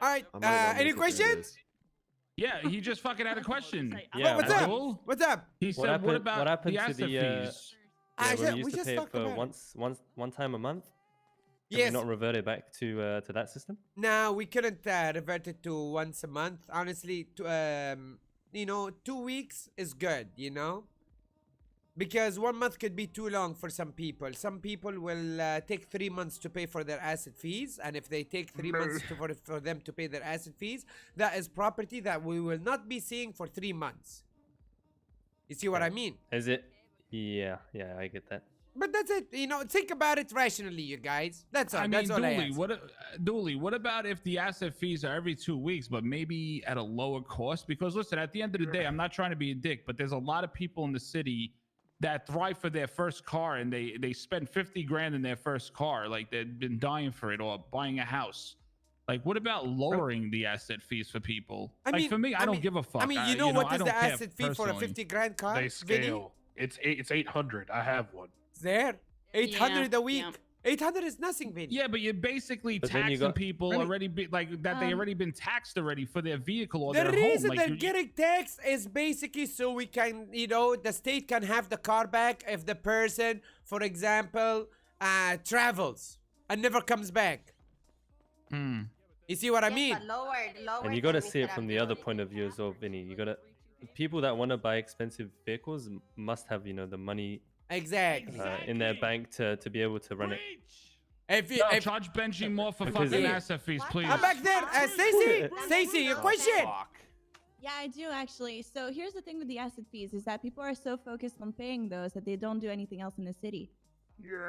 All right, I might not any make it through questions? Yeah, he just fucking had a question. Yeah, What's up? Abdul? What's up? He said, "What about what happened the to asset the fees?" yeah, I when we we used to just pay it talked for about it. one time a month? Can Yes. we not revert it back to that system? No, we couldn't revert it to once a month. Honestly, you know, 2 weeks is good, you know? Because 1 month could be too long for some people. Some people will take 3 months to pay for their asset fees. And if they take 3 months for them to pay their asset fees, that is property that we will not be seeing for 3 months. You see what I mean? Is it? Yeah, I get that. But that's it. You know, think about it rationally, you guys. That's all. I mean, that's all I Dooley, ask. Dooley, what about if the asset fees are every 2 weeks, but maybe at a lower cost? Because listen, at the end of the day, I'm not trying to be a dick, but there's a lot of people in the city that thrive for their first car, and they spend 50 grand in their first car, like they've been dying for it, or buying a house. Like, what about lowering the asset fees for people? For me, I don't give a fuck. I mean, you know what I is don't the care asset fee for a personally. 50 grand car? They scale. It's 800. I have one. There. 800 a week. yeah. 800 is nothing, Vinny. Yeah, but you're basically But then you taxing got- people Let me- already, they already been taxed already for their vehicle or The their reason home. they're you- getting taxed is basically so we can, you know, the state can have the car back if the person, for example, travels and never comes back. Hmm. You see what I Yes, mean? but lower And you got to than see it Mr. from the other point of view as well, Vinny. You got to people that want to buy expensive vehicles must have, you know, the money Exactly. in their bank to be able to run it. If you, No, if, charge Benji more for Because fucking it- asset fees, please. back there, Stacy, your question. Yeah, I do actually. So here's the thing with the asset fees is that people are so focused on paying those that they don't do anything else in the city.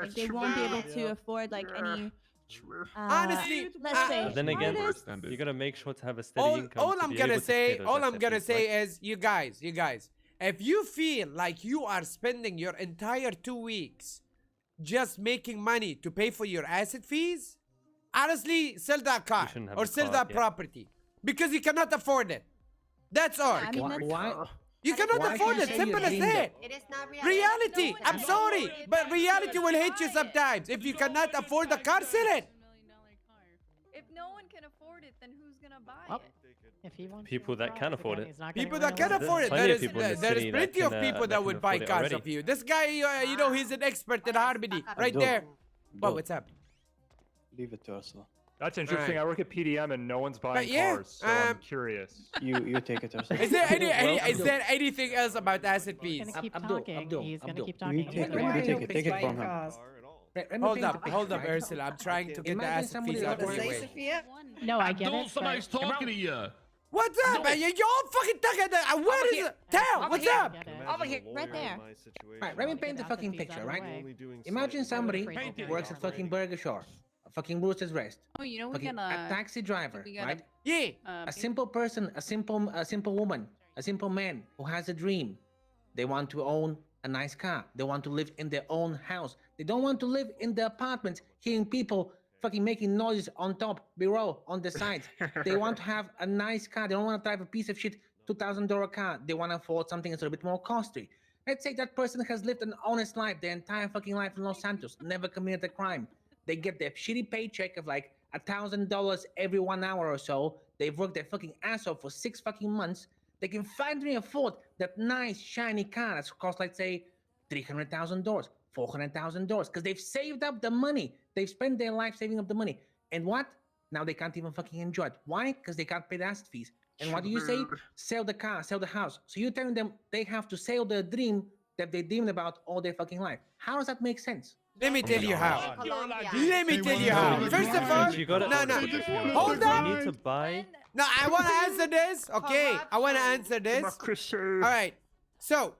Like they won't be able to afford like any. Honestly, let's say. But then again, artists- you got to make sure to have a steady income. all to I'm be gonna able to pay say, those all I'm asset gonna fees, say right? is, you guys, if you feel like you are spending your entire 2 weeks just making money to pay for your asset fees, honestly, sell that car shouldn't have or a sell car, that yeah. property because you cannot afford it. That's all. I mean, that's- Why? You cannot Why afford can't it. you Simple as think that. It is not Reality. I'm sorry, but reality will hit you sometimes. If you cannot afford the car, sell it. If no one can afford it, then who's gonna buy it? If he wants People that can afford it. People that can afford it. plenty There of is people in the there is city that plenty of can, people that that can would buy afford it cars already. of you. This guy, you know, he's an expert in Harmony, right Abdul, there. What? Abdul, What's up? Leave it to Ursula. That's interesting. Alright. I work at PDM and no one's buying yeah, cars, so I'm um, curious. You take it, Ursula. Is there Well, is there anything else about asset fees? He's gonna keep Abdul, talking. Abdul, He's gonna Abdul. keep You talking. take it. Why You take don't it. Take it from him. Let me Hold paint up, the hold picture, up, right? Ursula. I'm trying to get the Imagine asset somebody fees out of like the this. way. Sophia? No, I get Abdul, it. somebody's but talking to you. What's up, man? You're all fucking talking. Where is it? Tell. What's I up? get it. Over here. Right there. Right, let me paint the fucking picture, right? Imagine somebody works at fucking Burger Shore, a fucking Brewster's Rest, Oh, you know we fucking gotta. a taxi driver, we gotta- right? Yeah. A simple person, a simple woman, a simple man who has a dream. They want to own a nice car. They want to live in their own house. They don't want to live in the apartments, hearing people fucking making noises on top, below, on the sides. They want to have a nice car. They don't want to drive a piece of shit $2,000 car. They want to afford something that's a little bit more costly. Let's say that person has lived an honest life their entire fucking life in Los Santos, never committed a crime. They get their shitty paycheck of like $1,000 every 1 hour or so. They've worked their fucking ass off for 6 fucking months. They can finally afford that nice shiny car that's cost, let's say, $300,000, $400,000, because they've saved up the money. They've spent their life saving up the money. And what? Now they can't even fucking enjoy it. Why? Because they can't pay the asset fees. And what do you say? Sell the car, sell the house. So you're telling them they have to sell the dream that they dreamed about all their fucking life. How does that make sense? Let me tell you how. Let me tell you wanna how. know First of why. all, But you gotta, no. Hold up. You need to buy. No, I want to answer this. Okay, I want to answer this. All right. So,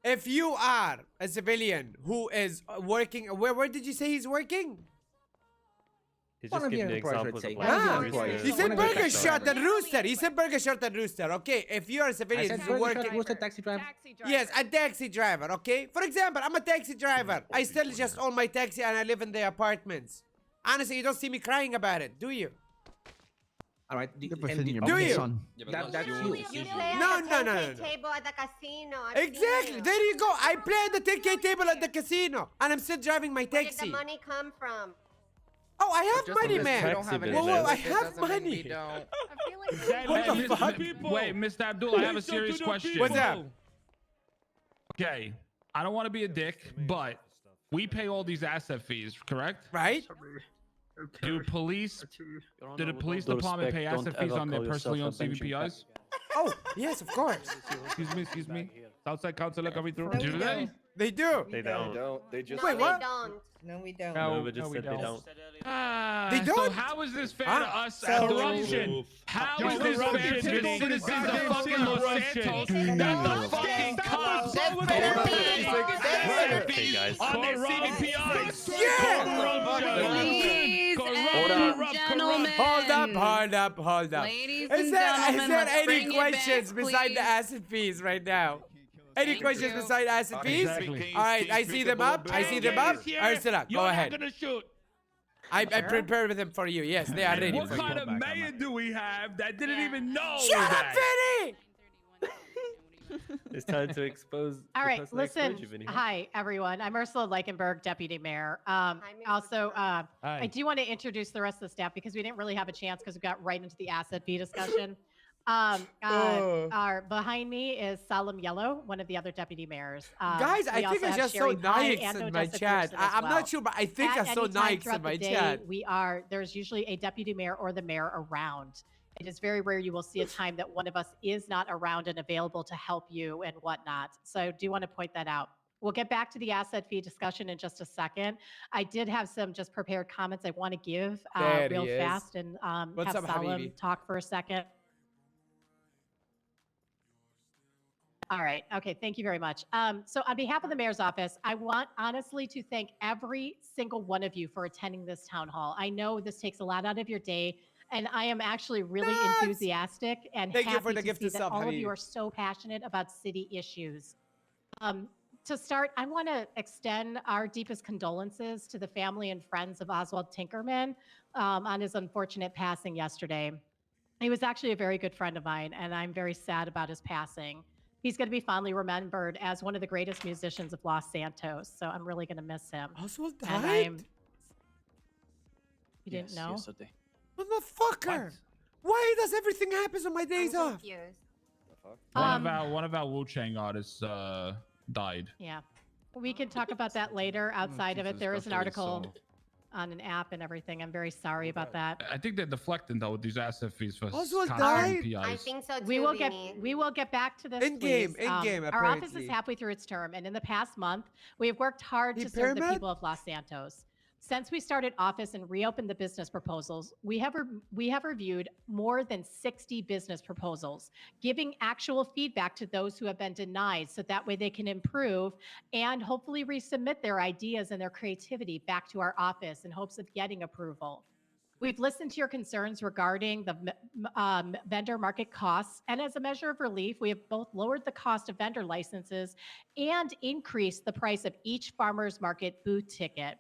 if you are a civilian who is working, where did you say he's working? He's One just of your giving you employers examples would of say. like. One of your Ah, employers. he said One of your burger taxi shot drivers. and rooster. He said burger shot and rooster. Okay, if you are a I civilian said who burger working, shot, rooster, taxi driver. yes, a taxi driver. Okay, for example, I'm a taxi driver. I still just own my taxi and I live in the apartments. Honestly, you don't see me crying about it, do you? All right. Everything your Do mouth, you? son. That's you. You play No, at the no, no, 10K no. table at the casino. I've seen Exactly. you. There you go. I play at the 10K table at the casino, and I'm still driving my Where did taxi. the money come from? Oh, I have Just money, on this man. taxi Whoa, business. whoa, I It have money. What the fuck? Wait, Mr. Abdul, I have a serious question. What's up? Okay, I don't want to be a dick, but we pay all these asset fees, correct? Right? Do the police department pay asset fees on their personally owned CVPIs? Oh, yes, of course. Excuse me. Southside Councilor coming through. No, we Do they? don't. They do. They don't. They just. Wait, what? No, we don't. No, we don't. No, we just we said they don't. don't. They So don't? how is this fair Huh? to us? So- Abdul? Corruption. How is this fair to the citizens of fucking Los Santos that the fucking cops pay asset fees on their CVPIs? Ladies and gentlemen. Hold up. Ladies Is and there gentlemen, let's any bring it questions back, beside the please. asset fees right now? Any Thank questions you. beside asset fees? Exactly. All right, I see them up. I see them up. All right, sit up. Go ahead. You're not gonna shoot. I prepared them for you. Yes, they are ready What for you. kind of mayor do we have that didn't even know Shut up, that? Vinny! It's time to expose. All the right, person that listen. exposed you, Vinny. Hi, everyone. I'm Ursula Leichenberg, Deputy Mayor. Also, I do want to introduce the rest of the staff because we didn't really have a chance because we got right into the asset fee discussion. Behind me is Salam Yellow, one of the other deputy mayors. Guys, we I also think I have just saw Sherry Pye Nikes and in my Odessa chat. Pearson as I'm well. not sure, but I think At I saw any time Nikes throughout in my the day, chat. there's usually a deputy mayor or the mayor around. It is very rare you will see a time that one of us is not around and available to help you and whatnot. So I do want to point that out. We'll get back to the asset fee discussion in just a second. I did have some just prepared comments I want to give There real he is. fast and What's have up, Salam Habibi? talk for a second. All right. Okay. Thank you very much. So on behalf of the mayor's office, I want honestly to thank every single one of you for attending this town hall. I know this takes a lot out of your day, and I am actually really enthusiastic and Thank you happy for the to gift see of that sub, all of you Habibi. are so passionate about city issues. To start, I want to extend our deepest condolences to the family and friends of Oswald Tinkerman on his unfortunate passing yesterday. He was actually a very good friend of mine, and I'm very sad about his passing. He's going to be fondly remembered as one of the greatest musicians of Los Santos, so I'm really going to miss him. Oswald And died? You didn't know? Yesterday. Motherfucker! Why does everything happen on my days off? One of our Wu Chang artists died. Yeah. We can talk about that later outside of it. Jesus, There is an rightfully article so. on an app and everything. I'm very sorry about that. I think they're deflecting though with these asset fees for Oswald constant died? PIs. I think so too. We will Vinny. get back to this. In-game, please. in-game, Our office is apparently. halfway through its term, and in the past month, we have worked hard Hey, to serve the Pyramid? people of Los Santos. Since we started office and reopened the business proposals, we have reviewed more than 60 business proposals, giving actual feedback to those who have been denied, so that way they can improve and hopefully resubmit their ideas and their creativity back to our office in hopes of getting approval. We've listened to your concerns regarding the vendor market costs, and as a measure of relief, we have both lowered the cost of vendor licenses and increased the price of each farmer's market booth ticket.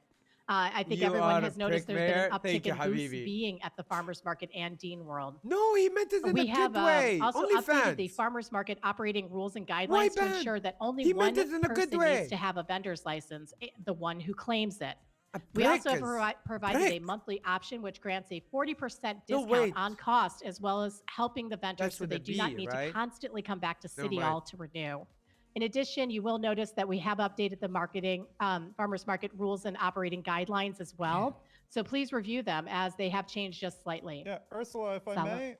I think You everyone are has a noticed prick, there's been an Mayor. Thank uptick you, in booths Habibi. being at the farmers market and Dean World. No, he meant it in We a have good way. also Only updated the fans. farmers market operating rules and Why guidelines to ban? ensure that only He one meant it in a good person way. needs to have a vendor's license, the one who claims it. A We also have prick is- provided a prick. monthly option which grants a 40% No, discount wait. on cost, as well as helping the vendors That's so with they a do not B, need right? to constantly come back to Never City mind. Hall to renew. In addition, you will notice that we have updated the marketing farmers market rules and operating guidelines as well. So please review them as they have changed just slightly. Yeah, Ursula, if I Salah. may.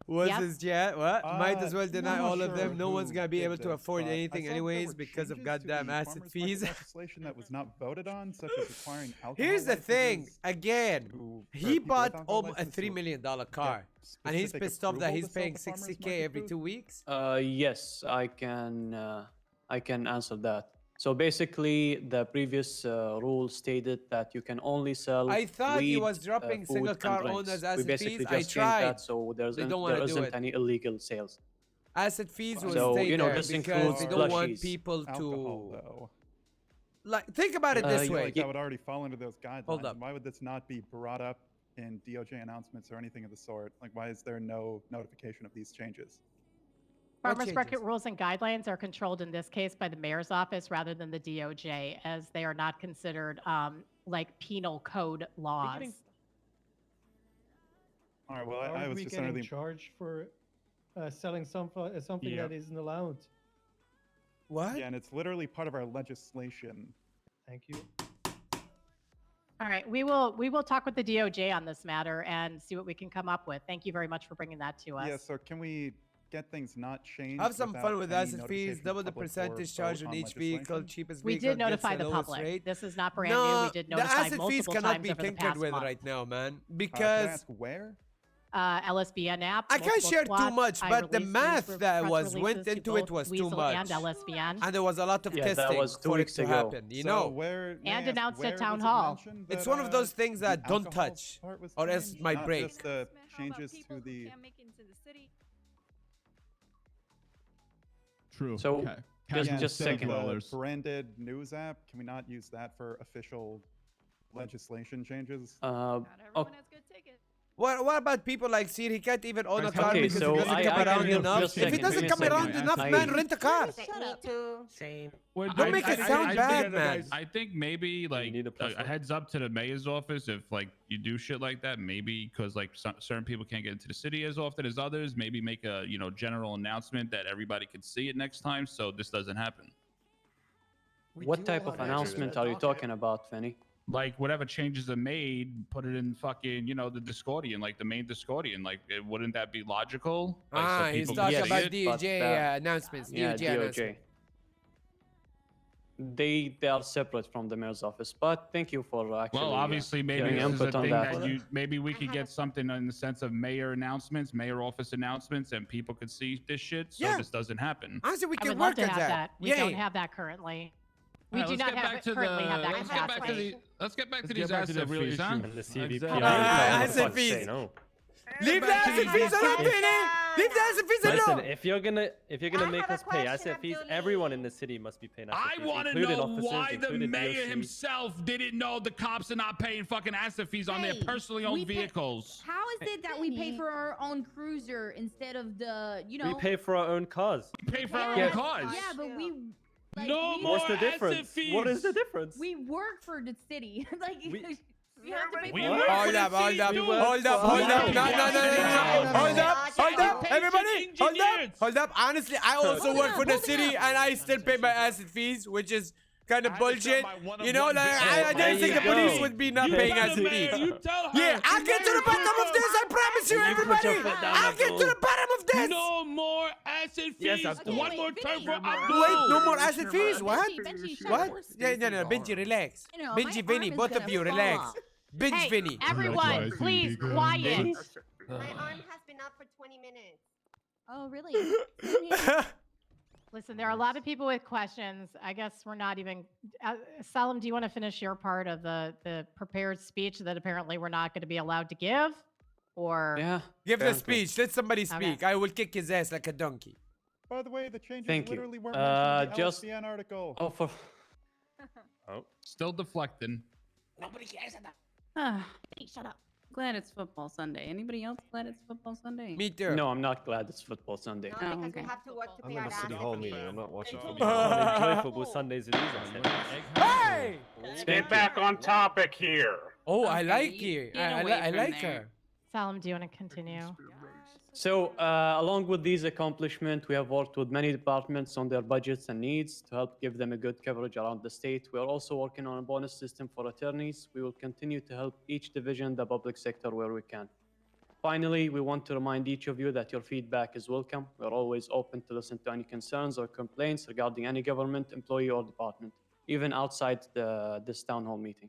What's Yep. his chat? What? Might as well I'm deny not all of sure them. No one's who gonna be did able to this, afford but I anything saw there anyways were because of changes to goddamn the asset farmers' fees. market legislation that was not voted on, such as requiring alcohol Here's the thing. licenses Again, to- for he people bought with alcohol a licenses $3 to million get car, and he's specific pissed off that approval he's to sell paying the farmers' 60K market every booth? 2 weeks. Yes, I can answer that. So basically, the previous rule stated that you can only sell. I thought he weed, was dropping food, single and car drinks. owners We asset basically fees. just I changed tried. that, so They don't there wanna do isn't it. any illegal sales. Asset fees will So, stay you know, there this because includes they don't want plushies. people Alcohol, to. though. Like, think about it I this feel way. like that would already fall into those guidelines. Hold up. Why would this not be brought up in DOJ announcements or anything of the sort? Like, why is there no notification of these changes? Farmers market rules and guidelines are controlled in this case by the mayor's office rather than the DOJ, as they are not considered like penal code laws. All right. Well, How I are was we just under getting the charged for selling something Yeah. that isn't allowed? What? Yeah, and it's literally part of our legislation. Thank you. All right, we will talk with the DOJ on this matter and see what we can come up with. Thank you very much for bringing that to us. Yeah. So can we get things not changed? Have some fun without with any asset fees, notification double of the public or percentage vote charged on on each vehicle, legislation? cheapest We vehicle did notify gets the lowest public. rate. This is not brand No, new. We did the notify asset fees multiple cannot times be over the tinkered past with month. right now, man, Can I because ask where? LSBN app. I can't multiple share too squats. much, I but the released math these that press went releases into to it both was too Weasel much. and LSBN. And there was a lot of Yeah, that testing was 2 for it weeks to ago. happen, you So know? where, may I And ask, announced where at town was it hall. mentioned It's that, one of those things the that don't alcohol touch, part was or else changed? might Not break. just the changes to the. True. So, okay. just Casual just city second. dwellers. Branded news app. Can we not use that for official legislation changes? Okay. What about people like Seed? He can't even own a car Okay, because so he doesn't I- come I can around help enough. just If he second, doesn't give me a come around second. enough, I- man, rent a car. Me too. Same. Well, Don't make it sound bad, man. I think maybe like a heads up to the mayor's office if like you do shit like that. Maybe because like certain people can't get into the city as often as others. Maybe make a general announcement that everybody can see it next time, so this doesn't happen. What type of announcement are you talking about, Fanny? Like whatever changes are made, put it in fucking the Discordian, like the main Discordian. Like wouldn't that be logical? Like, so He's people can talking see about it? DOJ announcements. Yeah, DOJ announcements. They are separate from the mayor's office, but thank you for actually. Well, obviously, maybe giving this is a input on thing that. that maybe we could get something in the sense of mayor announcements, mayor office announcements, and people could see this shit, so Yeah. this doesn't happen. Honestly, we I can would love work to on have that. We Yay. don't have that currently. We Alright, do let's not get have back to currently have that let's get back to capacity. let's get back to Let's these get back to the asset real fees, issue huh? and the CVP. Exactly. Asset fees. Say no. Leave the asset fees alone, Penny. Leave the asset fees Listen, alone. if you're gonna make us pay asset fees, everyone in the city must be paying asset I fees. want to included know officers, why the included mayor DOC. himself didn't know the cops are not paying fucking asset fees on their Hey, personally we owned pay- vehicles. How is it that we pay for our own cruiser instead of the, We pay for our own cars. We pay for our Yeah. own cars. Yeah, but we. Like, No we more What's the asset difference? fees. What is the difference? We work for the city. Like, you have to pay We for work it. for the Hold city, up. dude. No. Hold up, everybody. Hold up. Honestly, I also work for the city and I still pay my asset fees, which is kind of bullshit. You know, like I didn't think the police would be not paying asset fees. Yeah, I'll get to the bottom of this. I promise you, everybody. I'll get to the bottom of this. No more asset fees. Yes, Abdul. One more turn for Abdul. Wait, no more asset fees? What? Benji, shut What? up. No, Benji, relax. I know, Benji, my Vinny, arm is both of gonna you, fall relax. off. Benji, Hey, Vinny. everyone, please, quiet. My arm has been up for 20 minutes. Oh, really? Listen, there are a lot of people with questions. I guess we're not even. Salim, do you want to finish your part of the prepared speech that apparently we're not going to be allowed to give? Or Yeah. Give the apparently. speech. Let somebody Okay. speak. I will kick his ass like a donkey. By the way, the changes Thank you. literally weren't mentioned in the Just- LSBN article. Oh, for Still deflecting. Nobody cares about Hey, shut up. Glad it's football Sunday. Anybody else glad it's football Sunday? Me too. no, I'm not glad it's football Sunday. No, Oh, because okay. we have to work to I'm pay in our a city asset hall fees. meeting. I'm not watching I football. can't enjoy football Sundays with these assets. Hey! Let's get back on topic here. Oh, I Okay, like you you. get I away from like there. her. Salim, do you want to continue? So, along with these accomplishments, we have worked with many departments on their budgets and needs to help give them a good coverage around the state. We are also working on a bonus system for attorneys. We will continue to help each division, the public sector, where we can. Finally, we want to remind each of you that your feedback is welcome. We are always open to listen to any concerns or complaints regarding any government, employee, or department, even outside this town hall meeting.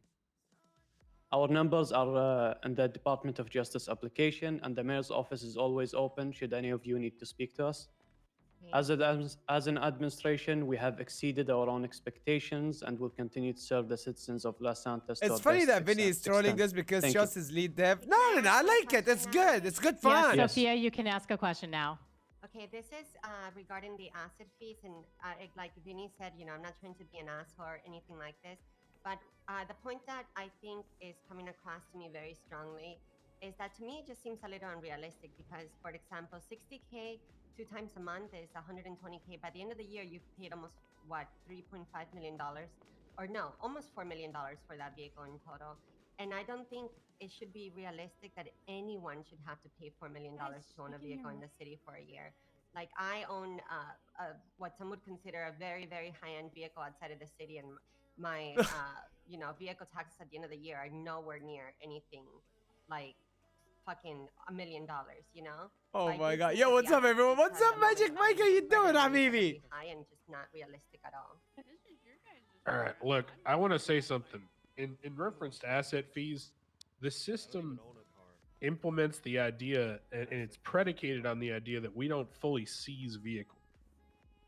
Our numbers are in the Department of Justice application, and the mayor's office is always open should any of you need to speak to us. As an administration, we have exceeded our own expectations and will continue to serve the citizens of Los Santos. to It's our funny best that Vinny is trolling extent. this because Thank you. Just is lead dev. No, I like it. It's good. It's good Yes, fun. Sophia, you can ask a question now. Okay, this is regarding the asset fees, and like Vinny said, I'm not trying to be an asshole or anything like this, but the point that I think is coming across to me very strongly is that to me it just seems a little unrealistic because, for example, 60K 2 times a month is 120K. By the end of the year, you've paid almost what, $3.5 million, or no, almost $4 million for that vehicle in total. And I don't think it should be realistic that anyone should have to pay $4 million to own a vehicle in the city for a year. Like I own what some would consider a very, very high-end vehicle outside of the city, and my vehicle taxes at the end of the year are nowhere near anything like fucking $1 million, you know? Oh So my I do god. think Yo, that what's the up, everyone? average What's car up, at the moment Magic Mike? How you doing, is Habibi? really high and just not realistic at all. All right, look, I want to say something. In reference to asset fees, the system implements the idea, and it's predicated on the idea that we don't fully seize vehicles.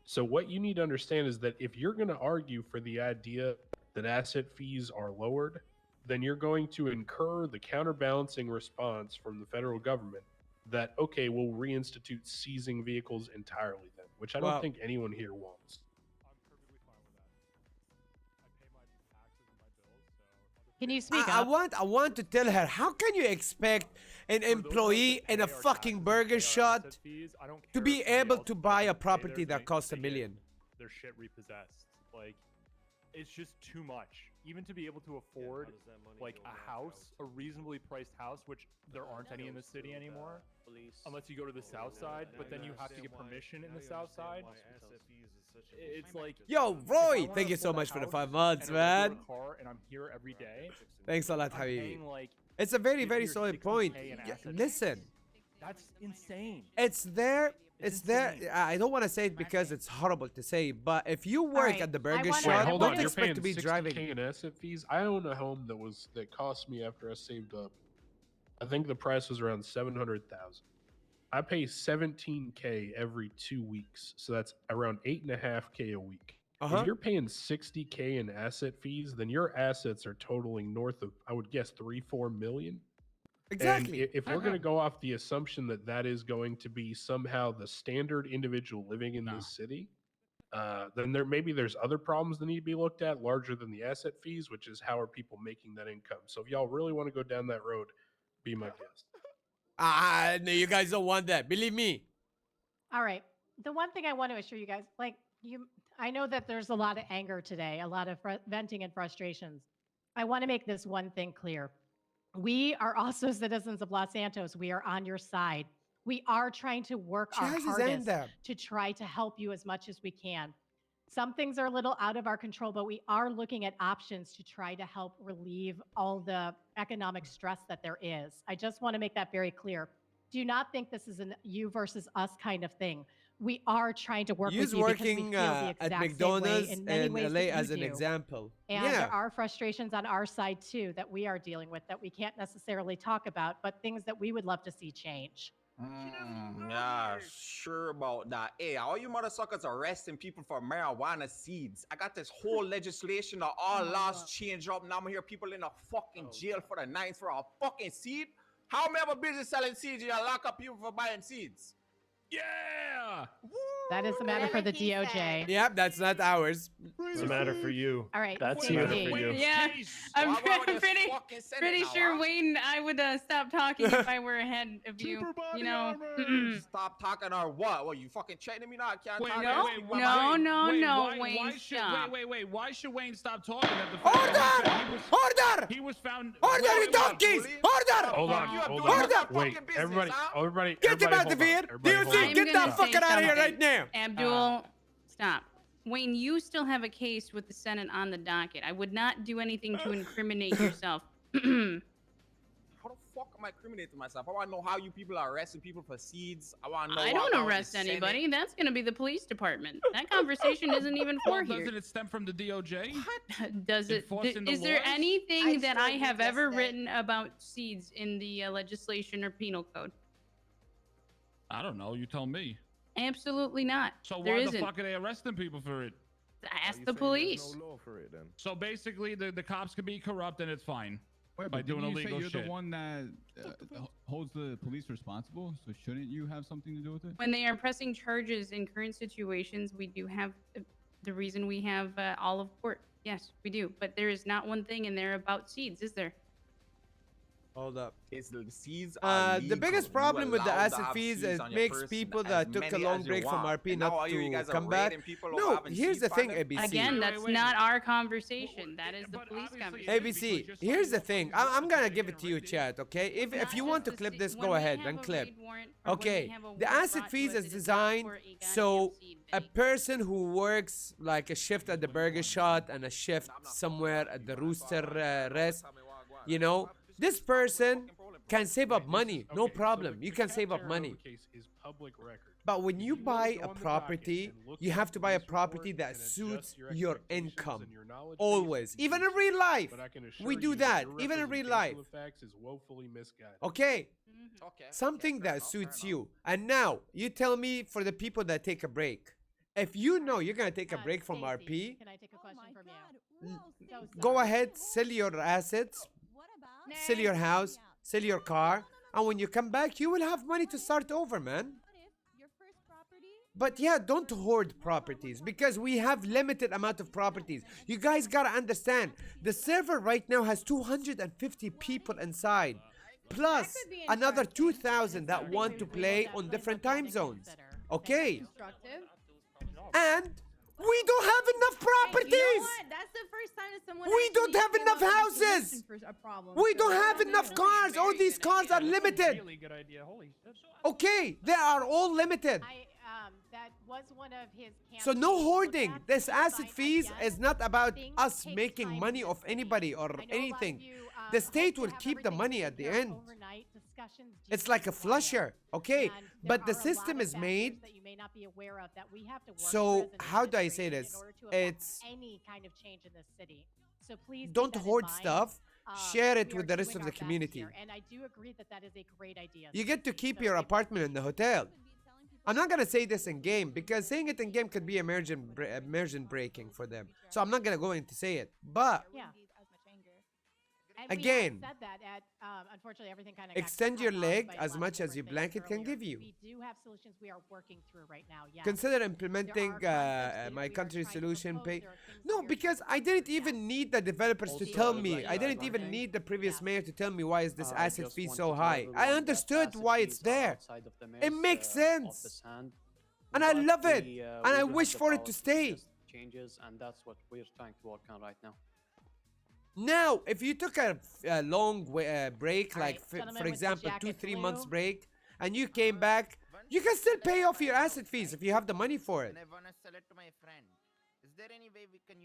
So what you need to understand is that if you're going to argue for the idea that asset fees are lowered, then you're going to incur the counterbalancing response from the federal government that, okay, we'll reinstitute seizing vehicles entirely then, which I don't Wow. think anyone here wants. Can you speak I up? want to tell her, how can you expect an employee in a fucking burger shop to be able to buy a property that costs $1 million? Their shit repossessed. Like, it's just too much. Even to be able to afford like a house, a reasonably priced house, which there aren't any in the city anymore, unless you go to the south side. But then you have to get permission in the south side. It's like, Yo, Roy, thank you so much for the 5 months, man. Car and I'm here every day. Thanks a lot, I'm Habibi. paying, like, It's a very, very 50 or solid 60K point. in Yeah, asset listen, fees. That's insane. it's there. It's there. I don't want to say it because it's horrible to say, but if you work at the burger Wait, shop, hold don't on. You're expect paying to be 60K driving. in asset fees. I own a home that cost me after I saved up. I think the price was around 700,000. I pay 17K every 2 weeks, so that's around 8.5K a week. If you're paying 60K in asset fees, then your assets are totaling north of, I would guess, 3-4 million. Exactly. And if we're going to go off the assumption that that is going to be somehow the standard individual living in this city, then there's other problems that need to be looked at larger than the asset fees, which is how are people making that income. So if y'all really want to go down that road, be my guest. No, you guys don't want that. Believe me. All right. The one thing I want to assure you guys, I know that there's a lot of anger today, a lot of venting and frustrations. I want to make this one thing clear. We are also citizens of Los Santos. We are on your side. We are trying to work our Chaz is hardest in them. to try to help you as much as we can. Some things are a little out of our control, but we are looking at options to try to help relieve all the economic stress that there is. I just want to make that very clear. Do not think this is an you versus us kind of thing. We are trying to work with Use you because we working feel the exact at same way McDonald's in many in ways LA that you as an do. example. And Yeah. there are frustrations on our side too that we are dealing with that we can't necessarily talk about, but things that we would love to see change. Yeah, sure about that. Hey, all you motherfuckers arresting people for marijuana seeds. I got this whole legislation that all laws change up. Now I'm hear people in a fucking jail for the ninth for a fucking seed. How many other business selling seeds? You lock up people for buying seeds. Yeah. That is a matter for the DOJ. Yep, that's not ours. It's a matter for you. All right, That's Stacey. a matter for you. Yeah, I'm pretty sure Wayne, I would stop talking if I were ahead of you. You know. Stop talking or what? What, you fucking threatening me now? I can't talk. Wayne, stop. Wait. Why should Wayne stop talking? Order! He was found. Order, you donkeys! Order! Hold on. Order! Wait, everybody. Get him out hold of on. here! Everybody hold DOC, on. get that fucker out of here right now! Abdul, stop. Wayne, you still have a case with the Senate on the docket. I would not do anything to incriminate yourself. How the fuck am I incriminating myself? I want to know how you people are arresting people for seeds. I want to know. I don't arrest anybody. That's going to be the police department. That conversation isn't even for here. Doesn't it stem from the DOJ? Does it? Enforcing the Is there laws? anything that I have ever written about seeds in the legislation or penal code? I don't know. You tell me. Absolutely not. So there why isn't. the fuck are they arresting people for it? Ask the police. So basically, the cops can be corrupt and it's fine. Wait, by but doing didn't you say illegal you're shit. the one that holds the police responsible? So shouldn't you have something to do with it? When they are pressing charges in current situations, we do have the reason we have all of court. Yes, we do. But there is not one thing in there about seeds, is there? Hold up. The seeds are the biggest legal. problem You with the allowed to acid have fees seeds is on it your makes person people as that took a many long as you break from want. RP And now not all you to guys are come back. raiding people over No, having here's seeds the on thing, them. ABC. Again, that's not our conversation. That is the police conversation. ABC, here's the thing. I'm gonna give it to you, chat. Okay, if you want to clip this, go ahead and clip. Okay, the acid fees is designed so a person who works like a shift at the burger shot and a shift somewhere at the rooster rest, you know, this person can save up money, no problem. You can save up money. Case is public record. But when you go buy a on the property, docket and look you at have the to buy a police property report that and suits adjust your your expectations income. and your knowledge base Always. and Even in use real life. But I can assure We do you that. your Even in real representation life. of facts is woefully misguided. Okay? Okay. Something fair that enough, suits fair you. And now, you tell me for the people that take a break. If you know you're going to take a break from RP, Can I take a question from you? go ahead, sell your assets, sell your house, sell your car, and when you come back, you will have money to start over, man. But yeah, don't hoard properties because we have limited amount of properties. You guys gotta understand, the server right now has 250 people inside, plus another 2,000 that want to play on different time zones. Okay? Constructive. And we don't have enough properties! You know what? That's the first time that someone We don't actually have came enough up with a houses! solution for a problem. We So don't we're have not enough doing it. cars! All these cars are limited! Really good idea. Holy shit. Okay, they are all limited. That was one of his. So no hoarding. campaign This acid but fees again, is not about things us take making time money in off this anybody city. or I know a lot of anything. you, The hope state to will have keep the everything money taken at the care of end. overnight. Discussions do It's like a take while. flusher, okay? And there But the are a lot system of is factors made. that you may not be aware of that we have to work So through as an how do I say administration this? in order to affect It's any kind of change in this city. So please keep don't that in hoard mind. stuff. Share it We with are the rest doing of our the best community. here, and I do agree that that is a great idea. You get to keep your apartment in the hotel. I'm not gonna say this in game because saying it in game could be immersion breaking for them. So I'm not gonna go in to say it. But Yeah. And again, we have said that at unfortunately everything kind of extend your leg as much as your blanket can give you. We do have solutions we are working through right now. Yes. Consider implementing my country solution pay. No, because I didn't even need the developers to tell me. I didn't even need the previous mayor to tell me why is this asset just fee want so to tell high. everyone I that understood asset why it's fees are there. outside of the It mayor's, makes sense. office hand. And I But love it. we And do I have wish the for it power to stay. suggest changes, and that's what we're trying to work on right now. Now, if you took a long break, All like right, gentlemen for with the example, jacket 2-3 months blue. break, and you came back, you can still pay off your asset fees if you have the money for it. I want to sell it to my friend. Is there any way we can,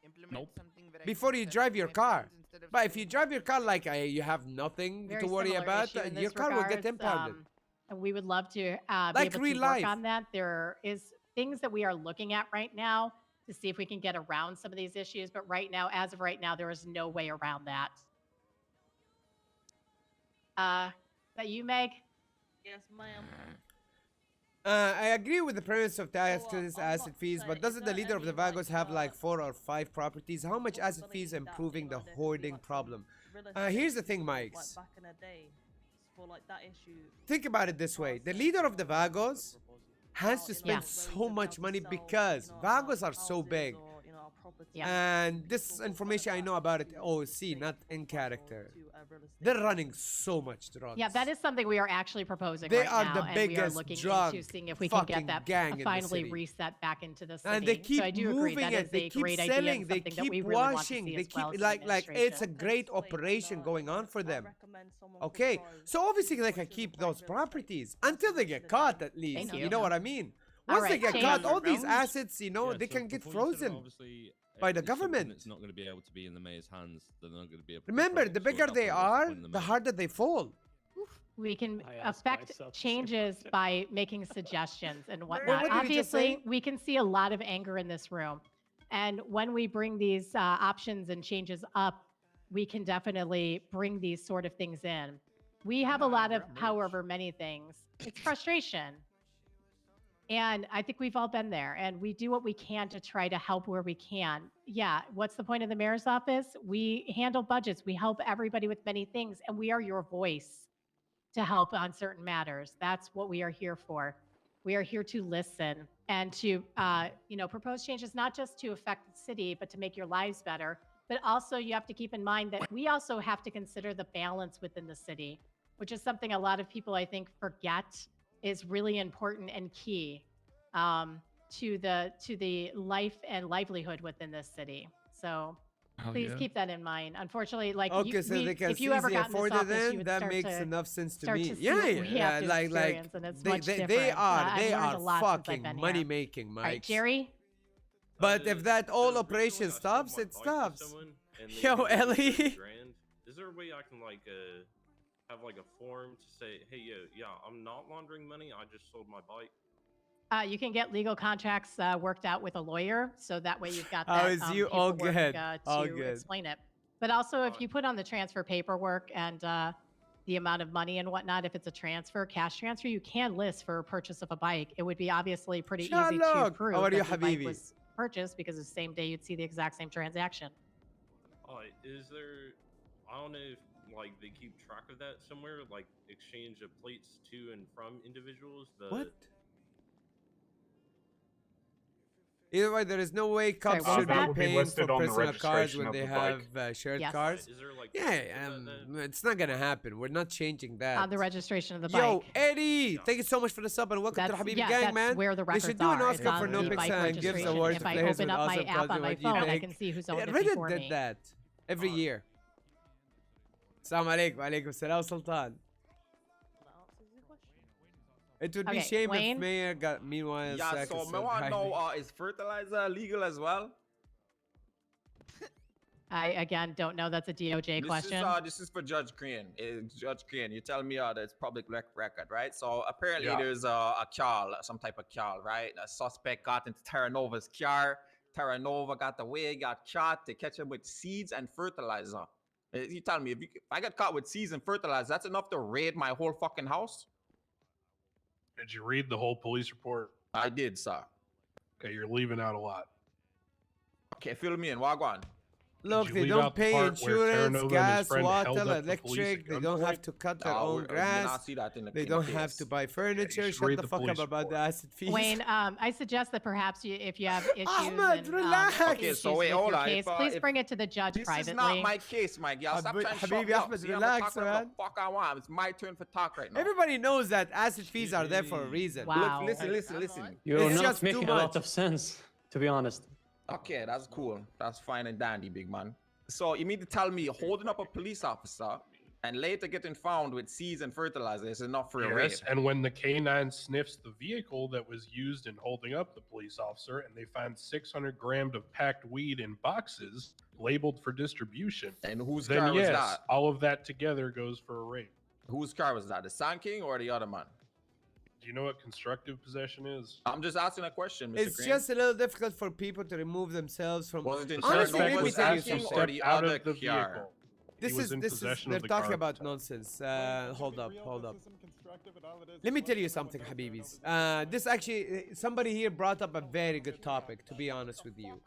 implement Nope. something where I Before can you sell it drive to your my car. friends instead of But if selling you it drive your car like you have nothing Very to worry similar about, issue in your this car will get regards, impounded. and we would love to Like be able real to work life. on that. There is things that we are looking at right now to see if we can get around some of these issues. But right now, as of right now, there is no way around that. Is that you, Meg? Yes, ma'am. I agree with the premise of tax to this asset fees, but doesn't the leader of the Vagos have like 4 or 5 properties? How much asset fees improving the hoarding problem? Here's the thing, Mikes. Back in the day, for like that issue. Think about it this way. The leader of the Vagos has to spend so much money because Vagos are so big. And this information I know about it OC, not in character. They're running so much drugs. Yeah, that is something we are actually proposing They right are now, the and we are biggest looking drug into seeing if we can fucking get that gang in the finally city. reset back into the city. And they keep so I do agree moving that it. is They a keep great selling. idea and They something that keep we really want to washing. see They as keep well as an like it's a administration. great operation going on for them. Okay, so obviously they can keep those properties until they get caught at least. Thank You you. know what I mean? All Once they right, get Shane. caught, all these Rounds? assets, they Yeah, can so get before you said it, frozen obviously, by the it's something government. It's not going to be able to be in the mayor's hands. They're not going to be able to Remember, control the it, so bigger at they that point, it's are, point in the the mayor. harder they fall. We can I asked affect myself the same changes question. by making suggestions and what whatnot. did he just say? Obviously, we can see a lot of anger in this room. And when we bring these options and changes up, we can definitely bring these sort of things in. We have a lot of power over many things. It's frustration. And I think we've all been there, and we do what we can to try to help where we can. Yeah, what's the point of the mayor's office? We handle budgets, we help everybody with many things, and we are your voice to help on certain matters. That's what we are here for. We are here to listen and to, propose changes, not just to affect the city, but to make your lives better, But also, you have to keep in mind that we also have to consider the balance within the city, which is something a lot of people, I think, forget is really important and key to the life and livelihood within this city. So please keep that in mind. Unfortunately, like Okay, so they can if you ever easily got in afford this it, office, you then would that start makes to enough sense to start me. to see Yeah, what we yeah, have to like experience, and it's much they different. are I've they learned are a lot since I've fucking been here. money making, All Mike. right, Jerry. But if that all operation stops, it stops. Yo, Ellie. Is there a way I can like have like a form to say, hey, yeah, I'm not laundering money. I just sold my bike. You can get legal contracts worked out with a lawyer, so that way you've got How that is you? All paperwork, good. All to good. explain it. But also, if you put on the transfer paperwork and the amount of money and whatnot, if it's a transfer, cash transfer, you can list for purchase of a bike. It would be obviously pretty easy to Shalom. prove How are that you, the bike Habibi? was purchased because the same day you'd see the exact same transaction. Is there? I don't know if like they keep track of that somewhere, like exchange of plates to and from individuals. What? Either way, there is no way cops what was should be that? Will be paying listed for on the personal cars registration when of they the have bike. shared Yes. cars. Is there like Yeah, it's not gonna happen. We're not changing that. On the registration of the Yo, bike. Eddie, thank you so much for the sub and welcome to the That's, Habibi yeah, gang, that's man. where the They records should do an are. It's Oscar for on the NoPixel bike and gives registration. awards If to I players open with up my awesome app content. on my What do you phone, I think? can see who's owned Yeah, it Reddit before did me. that every year. Assalamu alaikum, alaikum salam, Sultan. It would be Okay, shame Wayne? if Mayor got meanwhile. Yeah, Sack so is I want to highly- know, is fertilizer illegal as well? I, again, don't know. That's a DOJ question. This is for Judge Crane. Judge Crane, you tell me that it's public record, right? So apparently Yeah. there's a car, some type of car, right? A suspect got into Terra Nova's car. Terra Nova got away, got shot. They catch him with seeds and fertilizer. You tell me, if I got caught with seeds and fertilizer, that's enough to raid my whole fucking house? Did you read the whole police report? I did, sir. Okay, you're leaving out a lot. Okay, fill me in. Wagwan. Look, you they leave don't out the pay part where Terra insurance, Nova and his gas, friend held water, up the police electric. at They don't gunpoint? have to cut their No, own we did grass. not see that in the They in the don't case. have to buy furniture. should Shut read the the fuck up police about the acid fees. Wayne, I suggest that perhaps if you have issues, Ahmed, and, relax. Okay, issues so wait, with hold your on. case, please bring it to the judge This privately. is not my case, Mike. Y'all stop trying to shut Habibi me up. Ahmed, See, I'm relax, talking whatever man. the fuck I want. It's my turn for talk right now. Everybody knows that acid fees are there for a reason. Wow. Listen. You're It's not just making too a lot much. of sense, to be honest. Okay, that's cool. That's fine and dandy, big man. So you mean to tell me holding up a police officer and later getting found with seeds and fertilizer is enough for a raid? Yes, and when the K9 sniffs the vehicle that was used in holding up the police officer and they find 600 grams of packed weed in boxes labeled for distribution. And whose then car was yes, that? all of that together goes for a raid. Whose car was that? The Sand King or the other man? Do you know what constructive possession is? I'm just asking a question, Mr. It's Crane. just a little difficult for people to remove themselves from. Was it in Honestly, Terra let me Nova's tell you acting something. or the Out other of the car? vehicle. This He was is in this is possession they're of the talking car. about nonsense. Hold up. Let me tell you something, Habibis. This actually, somebody here brought up a very good topic, to be honest with you.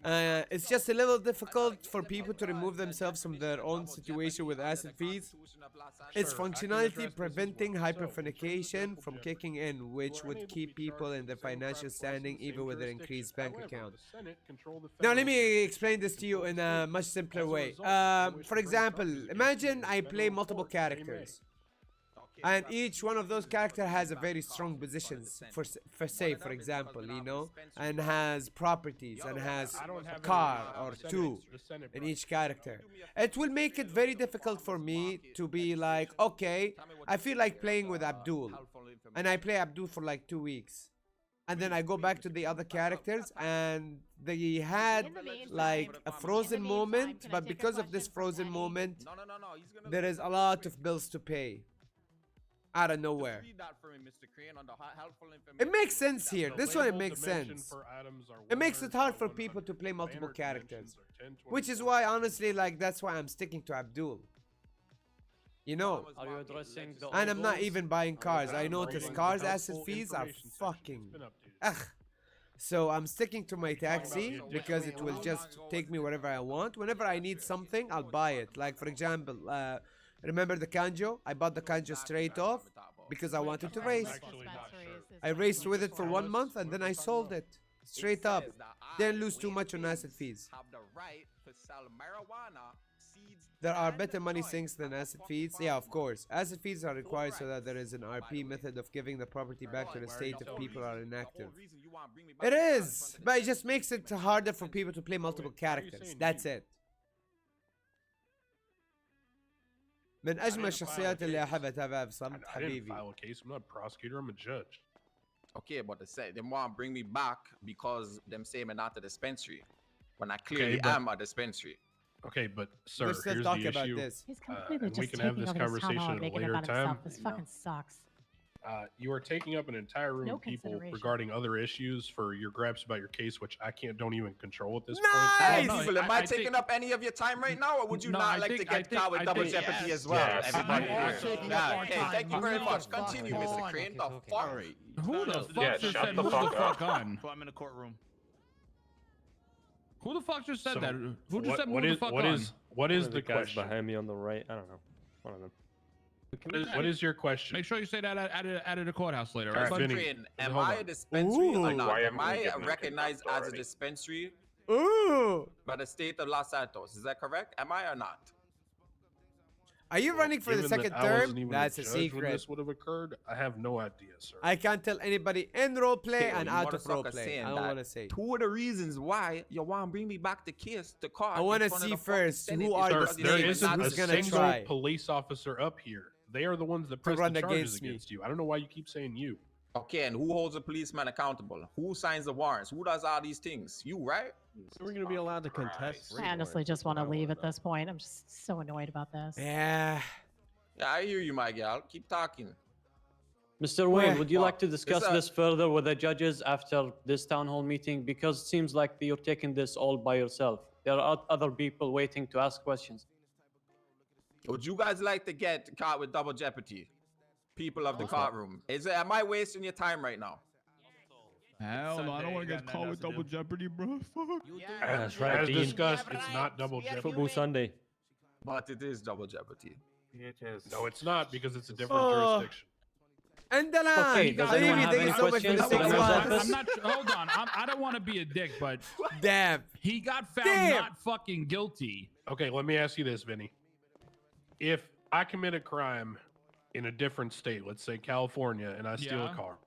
It's just a little difficult for people to remove themselves from their own situation with acid fees. Its functionality preventing hyperfinication from kicking in, which would keep people in their financial standing even with their increased bank account. Now, let me explain this to you in a much simpler way. For example, imagine I play multiple characters. And each one of those characters has a very strong positions, for say, for example, you know, and has properties and has a car or two in each character. It will make it very difficult for me to be like, okay, I feel like playing with Abdul, and I play Abdul for like 2 weeks. And then I go back to the other characters and they had like a frozen moment, but because of this frozen moment, there is a lot of bills to pay. Out of nowhere. It makes sense here. This one, it makes sense. It makes it hard for people to play multiple characters. Which is why, honestly, like, that's why I'm sticking to Abdul. You know? Are you addressing the And I'm not old even buying cars. I noticed cars acid fees are fucking... Ugh. So I'm sticking to my taxi because it will just take me wherever I want. Whenever I need something, I'll buy it. Like, for example, remember the Kanjo? I bought the Kanjo straight off because I wanted to race. I raced with it for 1 month and then I sold it. Straight up. Then lose too much on asset fees. Have the right to sell marijuana seeds. There are better money sinks than asset fees. Yeah, of course. Asset fees are required so that there is an RP method of giving the property back to the state if people are inactive. It is, but it just makes it harder for people to play multiple characters. That's it. من أجمل الشخصيات اللي أحب أتابعها بصمت I didn't حبيبي. file a case. I'm not a prosecutor. I'm a judge. Okay, but they say they want to bring me back because them say me not a dispensary when I clearly but- am a dispensary. Okay, but sir, We're still here's talking the about issue. this. He's completely and we just can have taking this over this town conversation hall at and a making it later about time. himself. This fucking sucks. You are taking up an entire room No of people consideration. regarding other issues for your gripes about your case, which I don't even control at this Hey, point. people, am I taking up any of your time right now, or would you No, not I like think- to I get think- caught with I double think- jeopardy yes, as well? yes. Everybody You are here. taking Yeah, up our okay, time. thank you You very are much. fucking Continue, on. Mr. Crane. The fuck? Who the fuck Yeah, just shut said the move the fuck fuck up. on? I'm in the courtroom. Who the fuck just said So, that? Who just said move what the is fuck what on? is what One is of the guys question? behind me on the right? I don't know. One of them. What is your question? Make sure you say that at the courthouse later, All right? right, bud? Vinny, Crane, am hold I on. a dispensary or Ooh. not? Why Am haven't we I given them recognized kicked out as a already? dispensary Ooh. by the state of Los Santos? Is that correct? Am I or not? Are you running for the Given that second I wasn't term? even That's a judge when secret. this would have occurred. I have no idea, sir. I can't tell anybody in role play Okay, and you out of role motherfucker play. saying I don't that want to say. Two of the reasons why you want to bring me back to case to court. I want to in front of see the fucking first Senate who is are Sir, the because you there say states we're isn't not a who's gonna single try. police officer up here. They are the ones that press run the charges against me. against you. I don't know why you keep saying you. Okay, and who holds a policeman accountable? Who signs the warrants? Who does all these things? You, right? So we're gonna be allowed to contest. I honestly just want to leave at this point. I'm just so annoyed about this. Yeah. Yeah, I hear you, my gal. Keep talking. Mr. Wayne, Well, would you like to discuss It's a- this further with the judges after this town hall meeting? Because it seems like you're taking this all by yourself. There are other people waiting to ask questions. Would you guys like to get caught with double jeopardy? People of the courtroom. Am I wasting your time right now? Hell no, I don't want to get caught with double jeopardy, bro. Fuck. That's right, As Dean. discussed, it's not double jeopardy. Football Sunday. But it is double jeopardy. It is. No, it's not because it's a different Oh. jurisdiction. Andalan! Okay, does anyone have Thank any you so much for questions? the 6 Someone else have months. I'm not. Hold on. I don't want to be a dick, but Damn. he got found Damn. not fucking guilty. Okay, let me ask you this, Vinny. If I commit a crime in a different state, let's say California, and I steal Yeah. a car,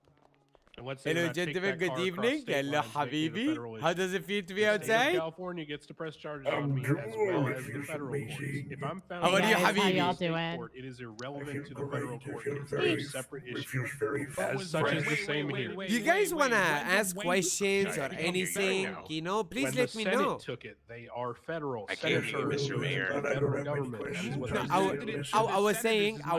and let's say Hello, that I take gentlemen. that Good car across evening. state Hello, lines, making it a Habibi. federal How issue. does it feel to be The state of outside? California gets to press charges on me as well as the federal courts. If I'm found How are you, guilty in Habibi? the How y'all state doing? court, it is irrelevant to the federal court case. It's a separate issue. As such is the same here. You guys want to wait, ask wait. questions or I can hear you anything? now. You know, please When let the me Senate know. took it, they are federal. I can't hear you, Senators Mr. are Mayor. the federal government. That is what No, they I do.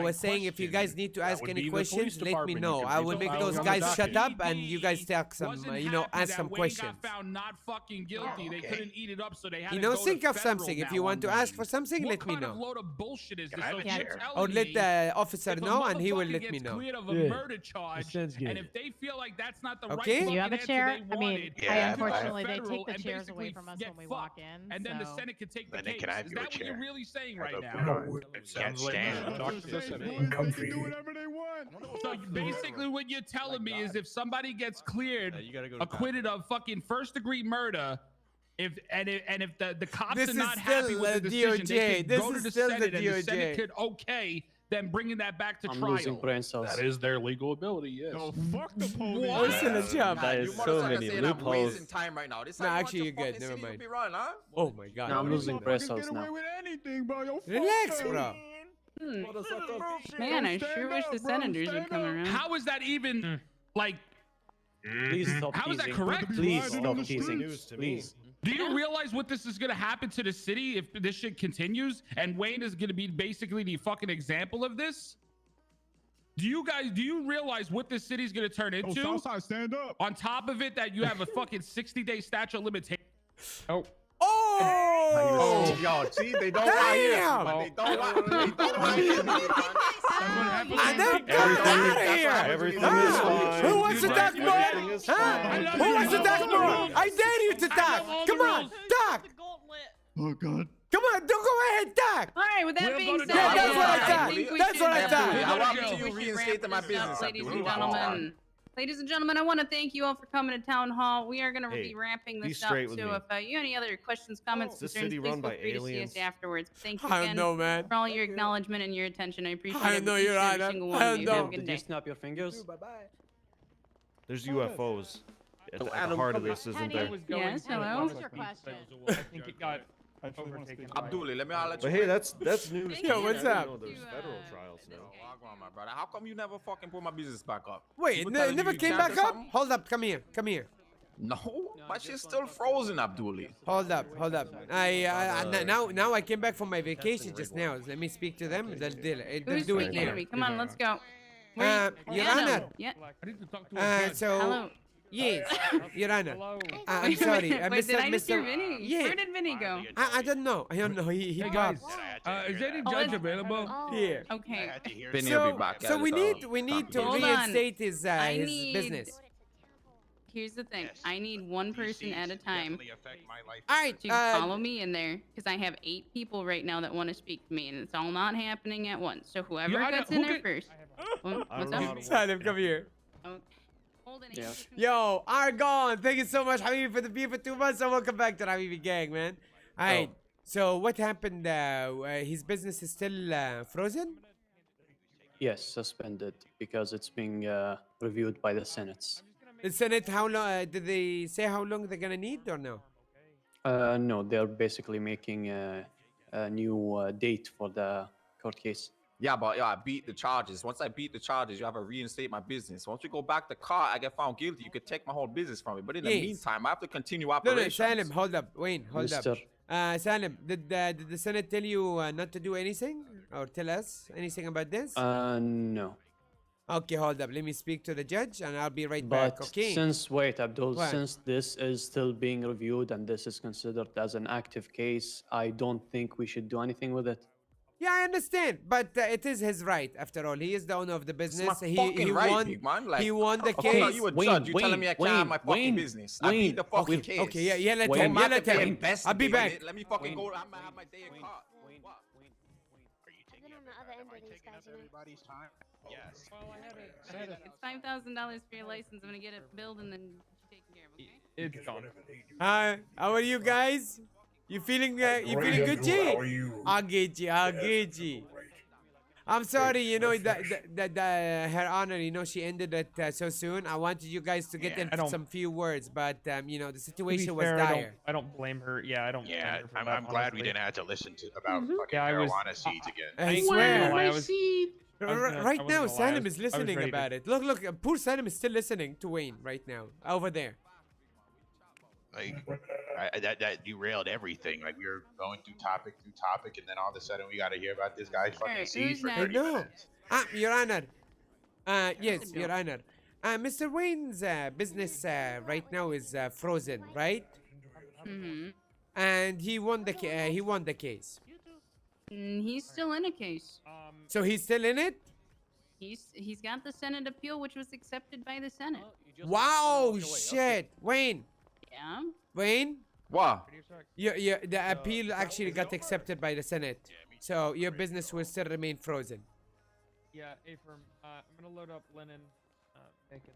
was saying, if you guys need to ask would any be the police questions, let me department. know. You can I read will the make files those on the guys docket. shut up and you guys talk some, Wasn't you know, happy ask that some Wayne questions. got found not fucking guilty. They couldn't eat it up, so they had You to know, go think to of something. federal If you now want to on ask Wayne. for something, What let me kind of know. load of bullshit is Can this? I have So a you're chair? telling Or let me the officer if a know and he will motherfucker let me gets know. cleared of a Yeah. murder charge, sounds and good. if they feel like that's not the Okay. right Do you have a fucking chair? answer they I mean, wanted, Yeah, I I- unfortunately they federal take the and chairs away basically from us get when we fucked, walk in. and then the so- Senate could take the Lenny, case. can I have Is your that what you're chair? really saying I right don't now? know. It Sounds can't like you stand. should talk to the Senate. They can do whatever they want. So basically, what you're telling me is if somebody gets cleared, you gotta go to acquitted of fucking first-degree murder, if the cops This are is not happy still with the decision, DOJ. they could This go to is the still the Senate, and the DOJ. Senate could okay them bringing that back to I'm trial. losing brain cells. That is their legal ability, yes. No, fuck the police. Oh, it's still a job. That You is so motherfuckers many saying I'm loopholes. wasting time right now. This No, how you actually, want you're your good. fucking Never city to mind. be run, huh? Oh my god. No, I'm losing brain Motherfuckers cells get now. away with anything, bro. Yo, fuck Relax, them. bro. Man, I Stand sure wish up, the bro, senators would stand come up. around. How is that even like? Please stop How is that teasing. correct? Please Riding on stop the teasing. streets. Please. Do you realize what this is going to happen to the city if this shit continues? And Wayne is going to be basically the fucking example of this? Do you realize what this city's going to turn Oh, into? Southside, stand up. On top of it, that you have a fucking 60-day statute of limitation. Oh, Oh! Yo, see, they don't want to hear this, Damn! man. They don't want to hear this, man. And then get out of here! Everything Huh? is fine. Who wants to talk more? Everything is Huh? fine. Who wants to talk more? I dare you to talk! Come on, talk! Oh god. Come on, don't go ahead, talk! All right, with that We'll being go to said, jail. That's what I I thought. think we That's should what I thought. I want Go. you to reinstate my business, ladies Abdul. and gentlemen. Ladies and gentlemen, I want to thank you all for coming to Town Hall. We are going to Hey, be wrapping be this up. straight with So me. if you have any other questions, comments, Is this concerns, city please run feel by free to see aliens? us afterwards. Thank you I don't again know, man. for all your acknowledgement and your attention. I appreciate I it. know, Each Your and every Honor. single I one of don't you. know. Have a good Did you day. snap your fingers? There's UFOs at the heart of this, isn't there? Yes, hello. What's your question? I think it got I actually wanna overtaken. speak by- Abdul, let me holler at But you. hey, that's news. Thank to you. me. what's I didn't up? know there's federal trials now. Wagwan, my brother. How come you never fucking put my business back up? Wait, People it telling never you came can't back do up? something? Hold up, come here, come here. No, my shit's still frozen, Abdul. Hold up, hold up. Now I came back from my vacation just now. Let me speak to them. They'll do it. They'll Who's do it speaking to now. me? Come on, let's go. Your Adam. Honor. Yeah. I need to talk to a judge. So Hello. yes, Your Honor. I'm Wait a sorry, minute. Wait, Mr. did I just hear Mr. Vinny? Yeah. Where did Vinny go? I don't know. I don't know. He Hey dropped. guys, is any Oh, judge it's- available? Yeah. Okay. Vinny will be back. So we need to Hold on. reinstate his I his need- business. Here's the thing. I need one person at a time All right. to follow me in there because I have 8 people right now that want to speak to me, and it's all not happening at once. So whoever Yeah, I gets know. in Who there first. What's up? Salim, come here. Oh, hold it. Yeah. Yo, Argon, thank you so much, Habibi, for the beer for 2 months, and welcome back to the Habibi gang, man. All right. So what happened? His business is still frozen. Yes, suspended because it's being reviewed by the Senate. The Senate, how long? Did they say how long they're gonna need or no? No, they're basically making a new date for the court case. Yeah, but yeah, I beat the charges. Once I beat the charges, you have to reinstate my business. Once we go back to court, I get found guilty. You could take my whole business from me. But in the Yes. meantime, I have to continue No, operations. Salim, hold up, Wayne, hold Mister. up. Salim, did the Senate tell you not to do anything or tell us anything about this? No. Okay, hold up. Let me speak to the judge, and I'll be right But back. Okay. wait, Abdul, What? since this is still being reviewed and this is considered as an active case, I don't think we should do anything with it. Yeah, I understand, but it is his right. After all, he is the owner of the It's business. my He fucking right, won. big man. Like, He won the how case. come you a judge? You telling me I can't have my fucking business? I beat the fucking case. Okay, yeah, let Wayne, him. Yeah, let him. I'll be back. Let me fucking go. I'm gonna have my day in court. What? Everybody's time. Yes. It's $5,000 for your license. I'm gonna get it billed and then taken care of. Okay. It's gone. Hi, how are you guys? You feeling good, G? How are you? I'll get you. I'm sorry, you know that Her Honor, you know she ended it so soon. I wanted you guys to get in some few words, but you know the To be situation was fair, dire. I don't blame her. Yeah, I don't. blame Yeah, her for I'm that, glad we honestly. didn't have to listen to about Mhm. fucking Yeah, I was- marijuana seeds again. I ain't swear. gonna lie, I was Right gonna now, lie, Salim I is was listening ready to- about it. Look, poor Salim is still listening to Wayne right now over there. Like that derailed everything. Like we were going through topic, and then all of a sudden we got to hear about this guy's fucking Alright, seeds who's for next? 30 No. minutes. Your Honor. Yes, Your Honor. Mr. Wayne's business right now is frozen, right? Mm-hmm. And he won the case. He's still in a case. So he's still in it? He's got the Senate appeal, which was accepted by the Senate. Wow, shit. Wayne. Yeah. Wayne? What? The appeal actually got accepted by the Senate. So your business will still remain frozen. Yeah, Afram, I'm gonna load up linen, bacon,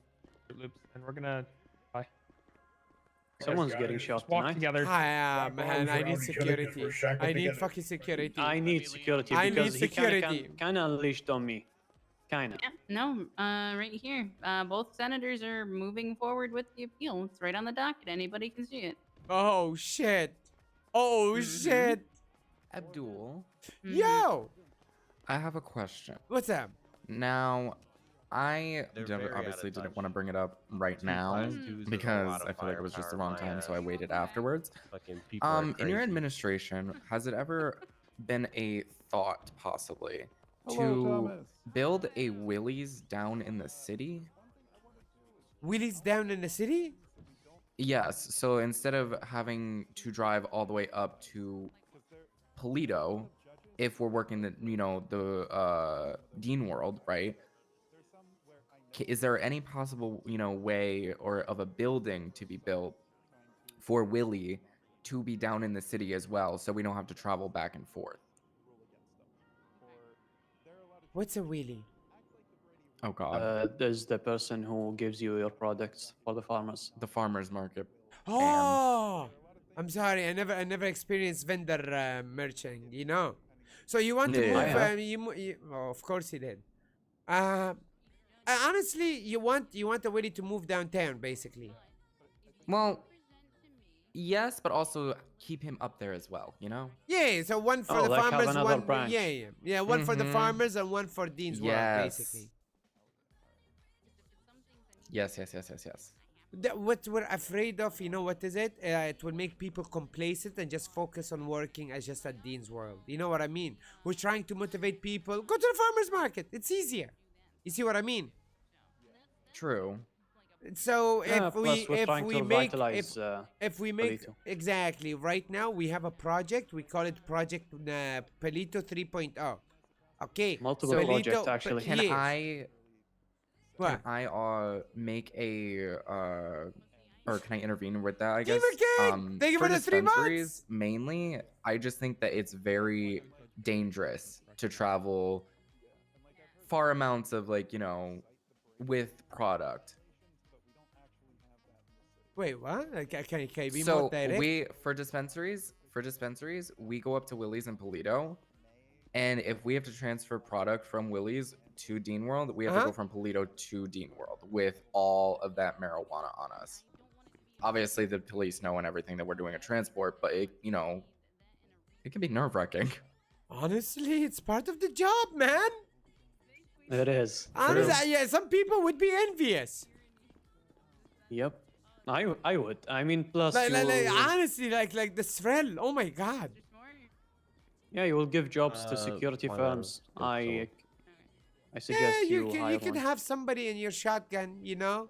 Fruit Loops, and we're gonna. Bye. Someone's getting shot Just walk tonight. together. Hi, man. I need security. I need fucking security. I need security I because need he security. kind of unleashed on me. Kinda. Yeah. No. Right here. Both senators are moving forward with the appeal. It's right on the docket. Anybody can see it. Oh, shit. Oh, shit. Abdul, Yo. I have a question. What's up? Now, I They're very obviously out of didn't want to bring it up right now because I feel like it was just the wrong time, so I waited afterwards. In your administration, has it ever been a thought, possibly, to build a Willie's down in the city? Willie's down in the city? Yes. So instead of having to drive all the way up to Polito, if we're working the Dean World, right? Is there any possible way or of a building to be built for Willie to be down in the city as well, so we don't have to travel back and forth? What's a wheelie? Oh God. There's the person who gives you your products for the farmers. The farmers market. Oh, I'm sorry. I never experienced vendor merchant. You know. So you want to Yeah, move? I have. Oh, of course he did. Honestly, you want the Willie to move downtown, basically. Well, yes, but also keep him up there as well, you know? Yeah, so one for Oh, the like have farmers, another one branch. yeah, one for the Mhm. farmers and one for Dean's World, basically. Yes. What we're afraid of, you know what is it? It will make people complacent and just focus on working as just at Dean's World. You know what I mean? We're trying to motivate people. Go to the farmer's market. It's easier. You see what I mean? True. So Yeah, if plus we're trying to revitalize, if we make Palito. exactly right now we have a project. We call it Project Palito 3.0. Okay. Multiple Palito, projects, actually. Can yes. Can I make a or can I intervene with that? I guess. Give a cake! Thank you for the $3. dispensaries, mainly, I just think that it's very dangerous to travel far amounts of with product. Wait, what? Can you be So more direct? for dispensaries, we go up to Willie's and Polito, and if we have to transfer product from Willie's to Dean World, we have to go from Polito to Dean World with all of that marijuana on us. Obviously, the police know and everything that we're doing a transport, but it can be nerve-wracking. Honestly, it's part of the job, man. It is. Honestly, yeah, some people would be envious. Yep. I would. I mean, plus Honestly, like the thrill. Oh my God. yeah, you will give jobs to security firms. I suggest you hire can one. have somebody in your shotgun. You know.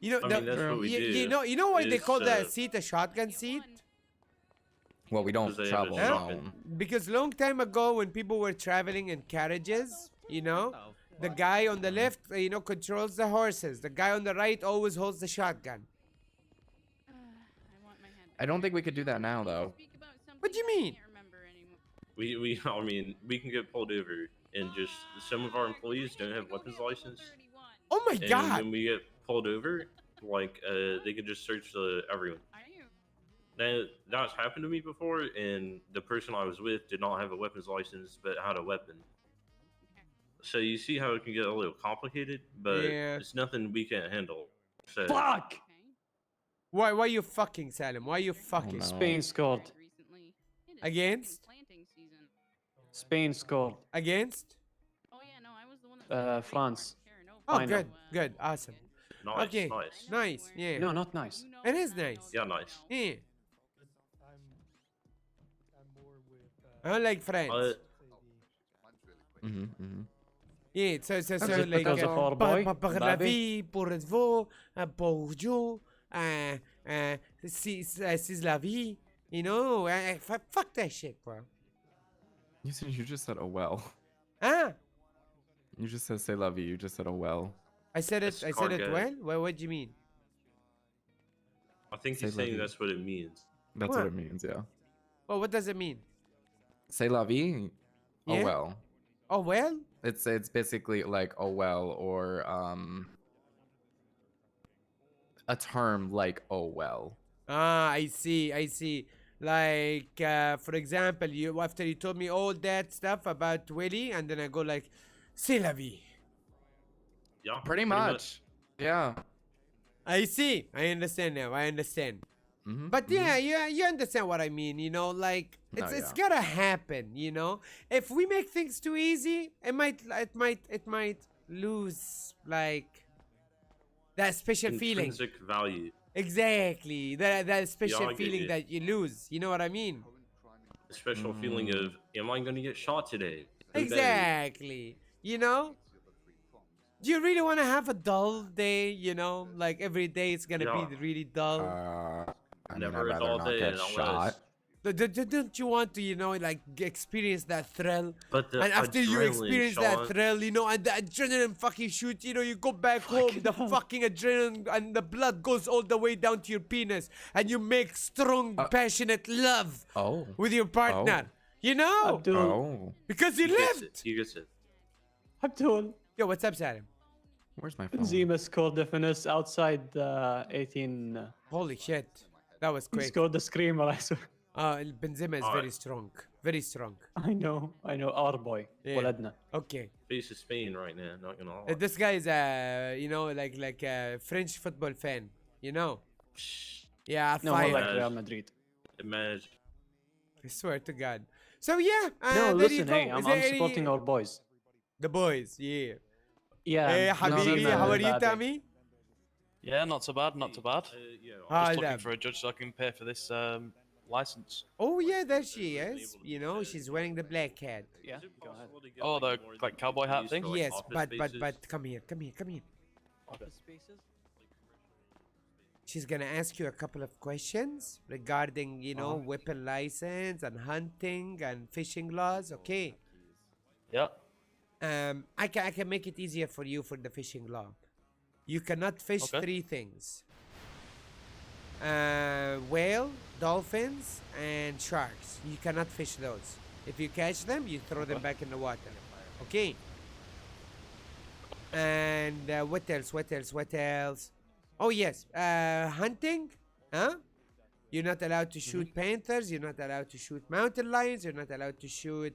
You know. I mean, that's what we do. You know why they is, call that seat a shotgun seat? Well, we don't Because they have travel a shotgun. alone. Because long time ago, when people were traveling in carriages, the guy on the left, controls the horses. The guy on the right always holds the shotgun. I don't think we could do that now, though. What do you mean? I mean, we can get pulled over, and just some of our employees don't have weapons license. Oh my And God! when we get pulled over, they can just search everyone. That's happened to me before, and the person I was with did not have a weapons license, but had a weapon. So you see how it can get a little complicated, but Yeah. it's nothing we can't handle. So Fuck! Why you fucking, Salim? Why you fucking? no. Spain scored. Against? Spain scored. Against? France. Oh, Final. good, awesome. nice, Okay, nice. yeah. No, not nice. It is nice. Yeah, nice. Yeah. I don't like France. Yeah, so it like because of our boy, pour la vie, pour vous, pour vous, c'est la vie. You know, fuck that shit, bro. You just said, oh well. Ah, You just said say la vie. You just said, oh well. I said it Escargot. well. What do you mean? I think Say he's la saying vie. that's what it means. That's What? what it means, yeah. Well, what does it mean? Say la vie. Yeah? Oh well. Oh well. It's basically like oh well or a term like oh well. Ah, I see. Like, for example, after you told me all that stuff about Willie, and then I go like, c'est la vie. Yeah, Pretty much. Yeah. I see. I understand now. I understand. Mm-hmm. But yeah, you understand what I mean, like No, it's yeah. gotta happen, If we make things too easy, it might lose like that special feeling. intrinsic value. Exactly. That special I get feeling you. that you lose. You know what I mean? A special feeling of, am I going to get shot today? Who better? Exactly. Do you really want to have a dull day, like every day it's gonna Yeah. be really dull? I Never mean, a I'd dull rather not day get unless- shot. Don't you want to, experience that thrill? But the And after you adrenaline, experience that Sean- thrill, and the adrenaline fucking shoots, you go back home, the fucking adrenaline and the blood goes all the way down to your penis, and you make strong, passionate love Oh. with your partner. Abdul, Oh. Because you He gets lived. it. He gets it. Abdul, Yo, what's up, Salim? Where's my phone? Benzema scored the finish outside 18. Holy shit. That was He quick. scored the screamer, I swear. Benzema is very strong. Very strong. I know. Our boy. Yeah. Waladna. Okay. Face of Spain right now, not gonna lie. This guy is like a French football fan, you know? Yeah, No, more like Real Madrid. Imagine. I swear to God. So yeah, No, there you listen, go. hey, Is I'm there supporting our boys. The boys, yeah. Yeah. Hey, Habibi, how are you, Mbappe. Tommy? Yeah, not so bad, not so bad. Hold Just looking up. for a judge so I can pay for this license. Oh yeah, there she is. You know, she's wearing the black hat. Yeah, go ahead. Oh, the like cowboy hat thing. Yes, but come here. She's gonna ask you a couple of questions regarding, you know, weapon license and hunting and fishing laws. Okay. Yeah. I can make it easier for you for the fishing law. You cannot fish three things: whale, dolphins, and sharks. You cannot fish those. If you catch them, you throw them back in the water. Okay. And what else? Oh yes, hunting. Huh? You're not allowed to shoot panthers. You're not allowed to shoot mountain lions. You're not allowed to shoot,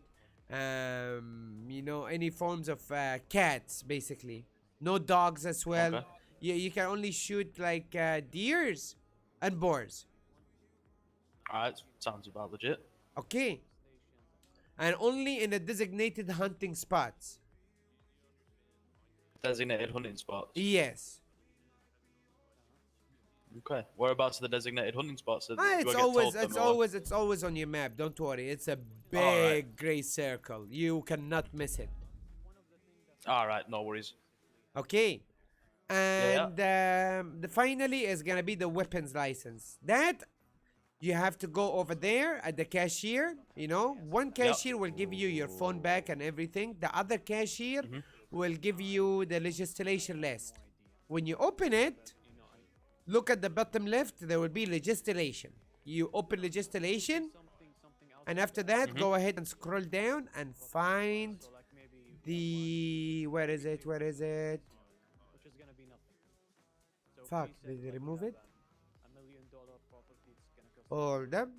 you know, any forms of cats. Basically, no dogs as well. Okay. You can only shoot like deers and boars. Alright, sounds about legit. Okay. And only in the designated hunting spots. Designated hunting spots. Yes. Okay. Whereabouts are the designated hunting spots? It's always on your map. Don't worry. It's a big gray circle. You cannot miss it. Alright, no worries. Okay. And the finally is gonna be the weapons license. That you have to go over there at the cashier. You know, one cashier will give you your phone back and everything. The other cashier will give you the legislation list. When you open it, look at the bottom left. There will be legislation. You open legislation, and after that, go ahead and scroll down and find the where is it? Fuck, did they remove it? Hold up.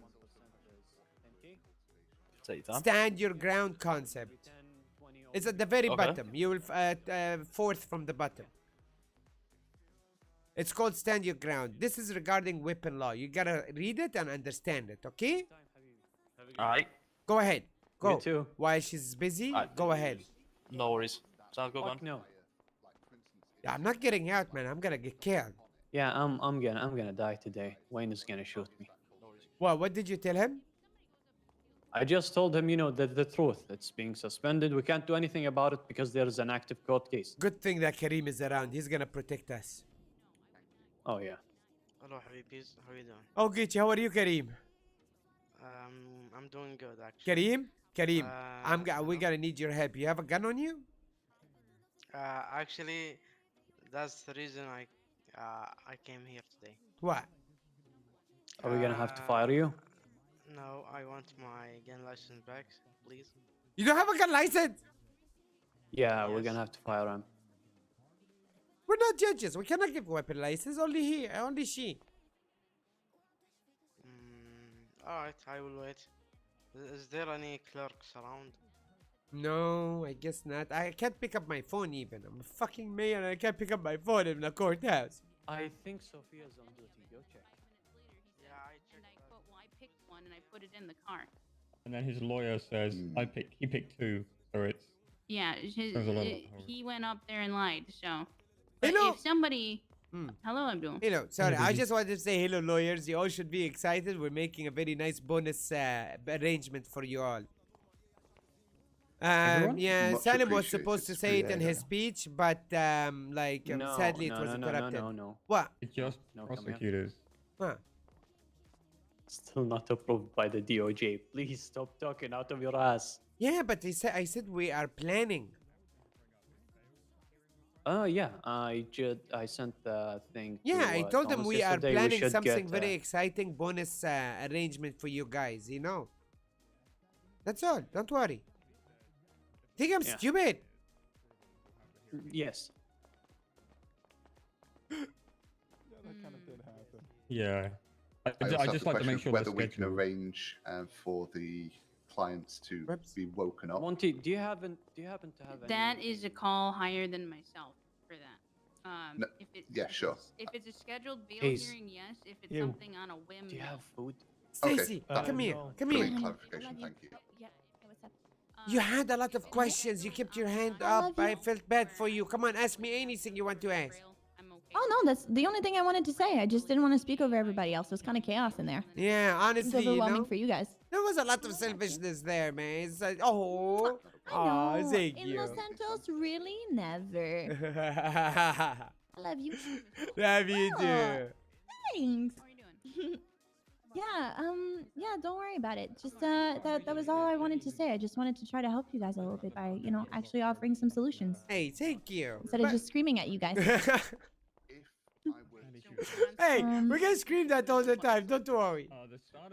Stand your ground concept. It's at the very bottom. You will fourth from the bottom. It's called stand your ground. This is regarding weapon law. You gotta read it and understand it, okay? Alright. Go ahead. Go. Me too. While she's busy, go ahead. No worries. Sounds good, man. No. Yeah, I'm not getting out, man. I'm gonna get killed. Yeah, I'm gonna die today. Wayne is gonna shoot me. What did you tell him? I just told him, you know, the truth. It's being suspended. We can't do anything about it because there is an active court case. Good thing that Kareem is around. He's gonna protect us. Oh yeah. Hello, Habibis. How are you doing? Oh, Gucci, how are you, Kareem? I'm doing good, actually. Kareem, we're gonna need your help. You have a gun on you? Actually, that's the reason I came here today. What? Are we gonna have to fire you? No, I want my gun license back, please. You don't have a gun license? Yeah, we're gonna have to fire him. We're not judges. We cannot give weapon license. Only she. Alright, I will wait. Is there any clerks around? No, I guess not. I can't pick up my phone even. I'm a fucking mayor and I can't pick up my phone in the courthouse. I think Sophia's on duty. Go check. Yeah, I checked. I picked one and I put it in the car. And then his lawyer says, he picked two, so it's... Yeah, he went up there and lied, so... But Hello. if somebody... Hello, Abdul. Hello. Sorry, I just wanted to say hello, lawyers. You all should be excited. We're making a very nice bonus arrangement for you all. Yeah, Salim was supposed to say it in his speech, but sadly it was interrupted. No. What? It's just prosecutors. What? Still not approved by the DOJ. Please stop talking out of your ass. Yeah, but I said we are planning. Yeah, I sent the thing. Yeah, to, I told them Thomas we are yesterday. planning should something get, very exciting bonus arrangement for you guys, you know. That's all. Don't worry. Think I'm stupid? Yes. Yeah, that kind of did happen. Yeah. I also I have just the like to question make of sure whether the we can schedule. arrange for the clients to be woken up. Monty, do you happen to have any? That is a call higher than myself for that. No, If it, yeah, sure. If it's a scheduled bail Hayes, hearing, yes. If it's you. something on a whim, Do you no. have food? Stacy, Okay, come here. no. Come Brilliant here. clarification, thank you. You had a lot of questions. You kept your hand up. I felt bad for you. Come on, ask me anything you want to ask. Oh no, that's the only thing I wanted to say. I just didn't want to speak over everybody else. There's kind of chaos in there. Yeah, honestly, It's overwhelming you know, for you guys. there was a lot of selfishness there, man. It's like, oh, I know. thank In you. Los Santos, really never. I love you. Love you Oh, too. Thanks. Yeah, don't worry about it. Just that was all I wanted to say. I just wanted to try to help you guys a little bit by, actually offering some solutions. Hey, thank you. Instead of just screaming at you guys. Hey, we're gonna scream that all the time. Don't worry.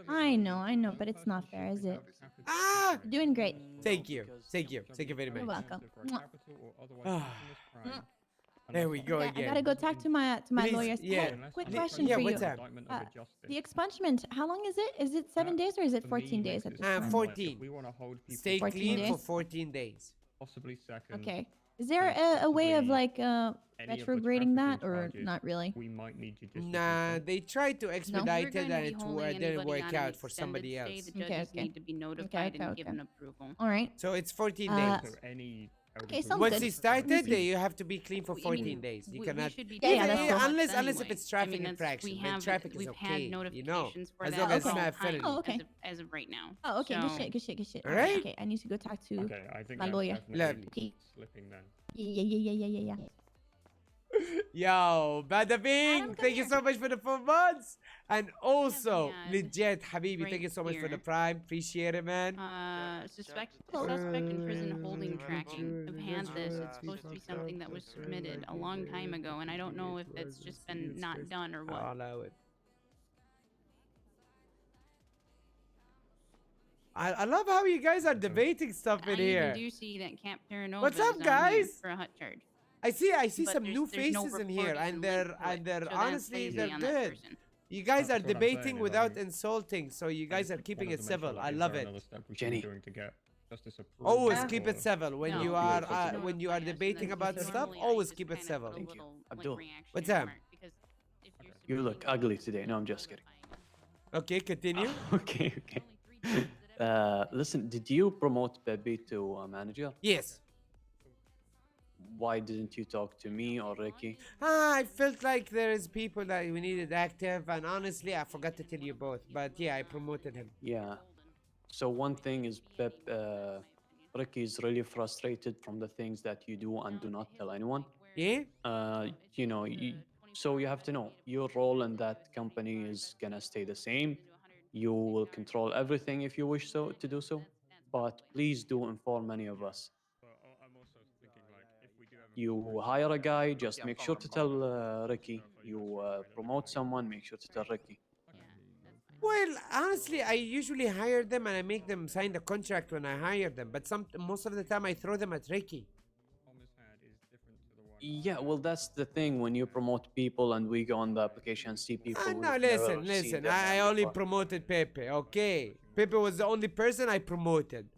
I know, but it's not fair, is it? Ah, You're doing great. thank you very much. You're welcome. There we go Okay, again. I gotta go talk to my Please, lawyers. yeah. Hey, quick question Yeah, for what's you. up? The expungement, how long is it? Is it 7 days or is it 14 days at this time? 14. Stay 14 clean for days? 14 days. Possibly second. Okay. Is there a way of like retrograding that or not really? We might need to just. Nah, they tried to expedite We're it going to and be it holding didn't anybody work on an out for somebody extended else. stay. The judges need to be notified and given approval. All right. So it's 14 Uh, days. Okay, sounds Once good. it started, Easy. you have to be clean for 14 days. You cannot. should be Yeah, doing that's all cool. that unless if anyway. it's traffic I mean, that's- infraction. we Then have, traffic is we've okay. had You know, notifications for as that long as it's all not time felony. Oh, okay. as of right now. Oh, okay. So- Good shit. All right. Okay, I need to go talk to Okay, I think my that's lawyer. definitely Okay. slipping then. Yeah. Yo, Bada Bing, thank you so much for the 4 months. And also, legit, Habibi, thank you so much for the prime. Appreciate it, man. Suspect in prison holding tracking. I've had this. It's supposed to be something that was submitted a long time ago, and I don't know if it's just been not done or what. I'll allow it. I love how you guys are debating stuff in I here. even do see that Camp Terranova What's up, is on guys? here for a hut charge. I see But some there's- new there's no faces in here, report and even they're linked to it, so that's honestly lazy they're on that good. person. You guys are That's what I'm debating saying, without like- insulting, so you guys are keeping it Wanted to make sure, civil. like, I is love there it. another step we should be Jenny. doing to get justice approved Always or- keep it civil when No. you No. are No. when you are debating about Normally stuff. I Always just keep it kinda civil. put a little, like, Abdul. reaction What's up? mark, because if you're You look ugly today. No, I'm just kidding. Okay, continue. Okay. Listen, did you promote Pepe to a manager? Yes. Why didn't you talk to me or Ricky? I felt like there is people that we needed active, and honestly, I forgot to tell you both. But yeah, I promoted him. Yeah. So one thing is Ricky is really frustrated from the things that you do and do not tell anyone. Yeah. So you have to know your role in that company is gonna stay the same. You will control everything if you wish to do so, but please do inform any of us. You hire a guy, just make sure to tell Ricky. You promote someone, make sure to tell Ricky. Well, honestly, I usually hire them and I make them sign the contract when I hire them. But most of the time, I throw them at Ricky. Yeah, well, that's the thing. When you promote people and we go on the application and see people. No, we've never listen. seen them I only before. promoted Pepe. Okay, Pepe was the only person I promoted.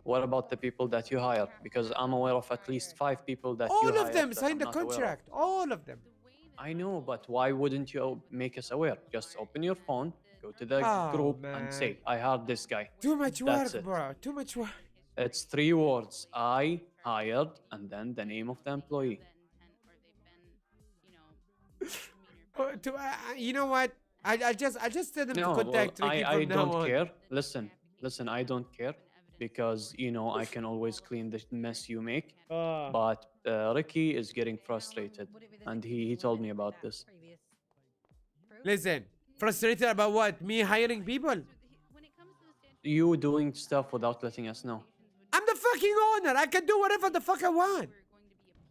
What about the people that you hire? Because I'm aware of at least 5 people that you All hired of them that signed I'm the not aware of. contract. All of them. I know, but why wouldn't you make us aware? Just open your phone, go to the Oh, group man. and say, I hired this guy. Too much That's work, it. bro. Too much work. It's 3 words. I hired, and then the name of the employee. You know what? I just tell them No, to contact well, Ricky I from now don't on. care. Listen, I don't care because, I can always clean the mess you make. But Ricky is getting frustrated, and he told me about this. Listen, frustrated about what? Me hiring people? You doing stuff without letting us know. I'm the fucking owner. I can do whatever the fuck I want.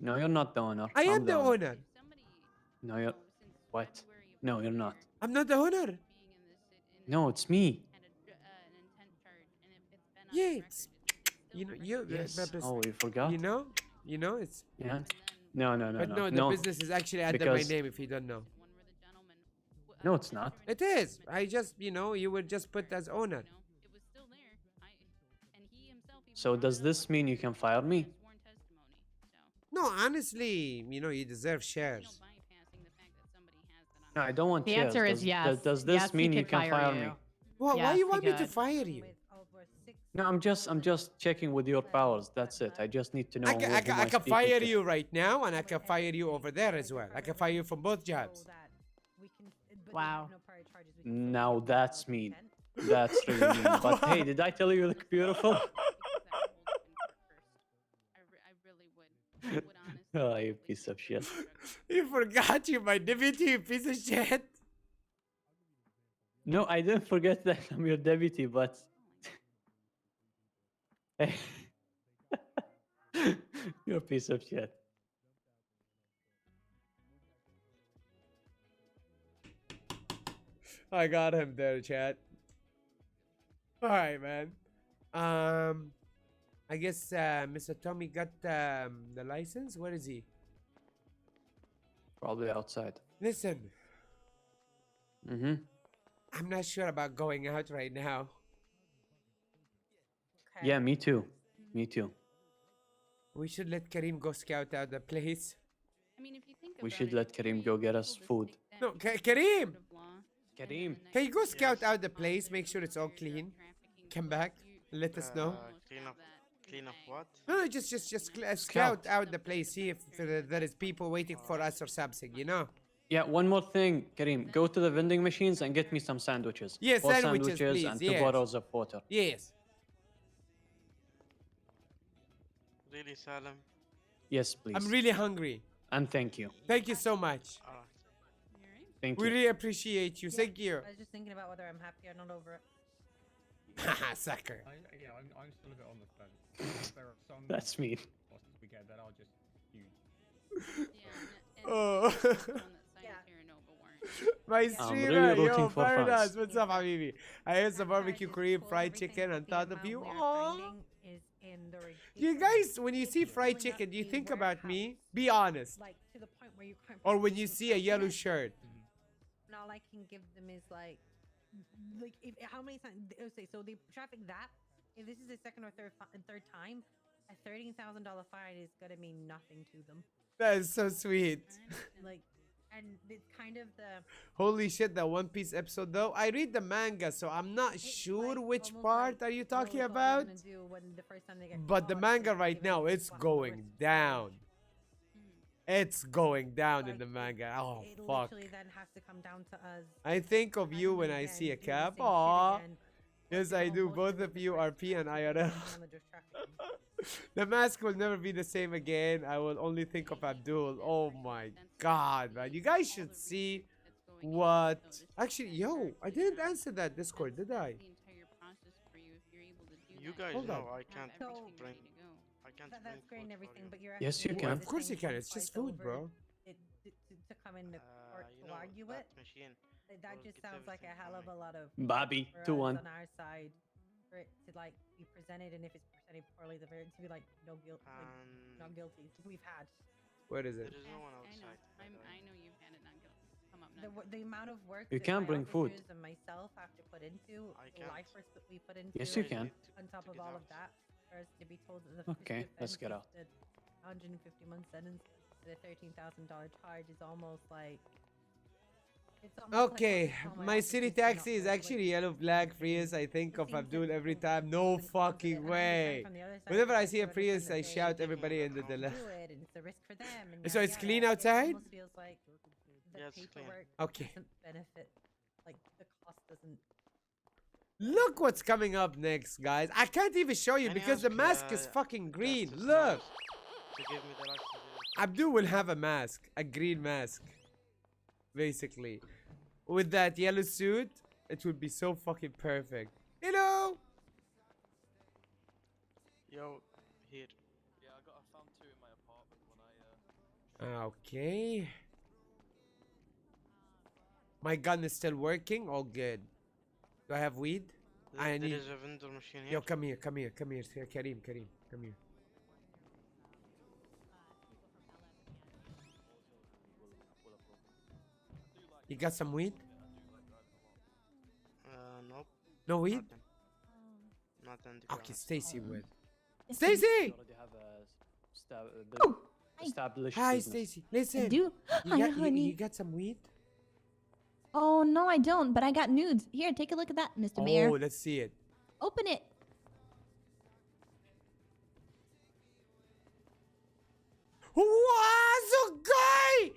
No, you're not the owner. I I'm am the owner. No, you're... What? No, you're not. I'm not the owner. No, it's me. Yes. You know, Yes. Oh, you forgot? You know? You know, it's Yeah. No, but no, the business is actually under my name. If you don't know, No, it's not. it is. I just, you know, you were just put as owner. So does this mean you can fire me? No, honestly, you know, you deserve shares. No, I don't want The shares. answer is yes. Does this Yes, he mean you could can fire me? you. Well, why Yes, you he want me to could. fire you? No, I'm just checking with your powers. That's it. I just need to know. I can fire you right now, and I can fire you over there as well. I can fire you from both jobs. Wow. Now that's mean. That's really mean. But hey, did I tell you you look beautiful? Oh, you piece of shit. You forgot you my deputy, you piece of shit. No, I didn't forget that I'm your deputy, but you're a piece of shit. I got him there, chat. All right, man. I guess Mr. Tommy got the license. Where is he? Probably outside. Listen, Mm-hmm. I'm not sure about going out right now. Yeah, me too. Me too. We should let Kareem go scout out the place. We should let Kareem go get us food. No, Kareem! Kareem! Can you go scout out the place? Make sure it's all clean. Come back. Let us know. Clean up what? No, just scout out the place. See if there is people waiting for us or something, you know? Yeah, one more thing, Kareem. Go to the vending machines and get me some sandwiches. Yes, 4 sandwiches, please, and 2 yes. bottles of water. Yes. Really, Salem? Yes, please. I'm really hungry. And thank you. Thank you so much. Thank We you. really appreciate you. Thank you. I was just thinking about whether I'm happy or not over it. Haha, sucker. I'm still a bit on the fence. If there are some That's mean. costs we get, then I'll just use. Oh. My I'm streamer, really yo, rooting for France. Paradise. What's up, Habibi? I had some barbecue Korean fried chicken on top of you. Aww. You guys, when you see fried chicken, do you think about me? Be honest. Like to the point where you can't. Or when you see a yellow shirt. And all I can give them is like if how many times? Okay, so they traffic that. If this is the second or third time, a $13,000 fine is gonna mean nothing to them. That is so sweet. Like, and it's kind of the. Holy shit, that One Piece episode though. I read the manga, so I'm not sure which part are you talking about. But the manga right now, it's going down. It's going down in the manga. Oh It fuck. literally then has to come down to us. I think of you when I see a cap. Aww. Yes, I do. Both of you are P and IRL. The mask will never be the same again. I will only think of Abdul. Oh my god, man. You guys should see what... Actually, yo, I didn't answer that Discord, did I? You guys Hold know on. I can't drink. I can't That's drink great and everything, but you're Yes, you asking can. me Of the course you same can. It's just twice food, bro. To come in the court you to know, argue that it. machine That will just get sounds like a everything hell of from a lot of Bobby, for 2-1. us on our side for it to like be presented, and if it's presented poorly, the verdict to be like no guilt, like not guilty. We've had What is it? There is no one outside. I know you've had it not come up. the amount of work You that can my bring food. officers and myself have to put into the can't. life risk that we put into. Yes, you can. On top of all of that, for us to be told that the Okay, let's get out. 150-month sentence for the $13,000 charge is almost like. It's almost like Okay, all my officers city do not taxi is work, actually yellow flag Prius. I think of Abdul every time. No fucking way. Whenever I see a Prius, I shout everybody in the do it, and it's a risk for them. And So yada, it's yada. clean It outside? almost feels like the Yeah, it's clean. paperwork Okay. doesn't benefit, like the cost doesn't. Look what's coming up next, guys. I can't even show you Can you because the ask, mask is fucking green. Justice Look. to give me the license. Abdul will have a mask, a green mask. Basically. With that yellow suit, it would be so fucking perfect. You know? Yo, here. Yeah, I found 2 in my apartment when I Okay. My gun is still working. All good. Do I have weed? I There need. is a vendor machine here. Yo, come here, Kareem, come here. Come here. You got some weed? Nope. No weed? Nothing. Okay, Stacy will. Yes, Stacy! We already have a established Hi, business. Stacy. Listen. I do. Hi, You honey. got some weed? Oh no, I don't. But I got nudes. Here, take a look at that, Mr. Mayor. Oh, let's see it. Open it. Wow, so gay!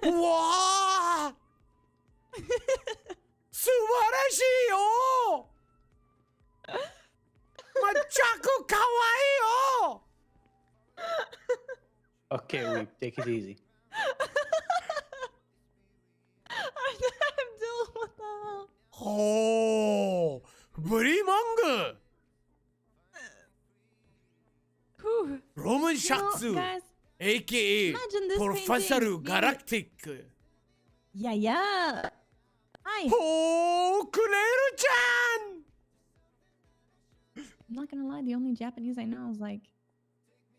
Wow! 素晴らしいよ! Machaco kawaii yo! Okay, we take it easy. Abdul, what the hell? Oh, Brimanga! Roman Shatsu, guys, aka imagine this Professor painting being- Galactic. Yeah. Hi. Oh, Kuneru-chan! I'm not gonna lie, the only Japanese I know is like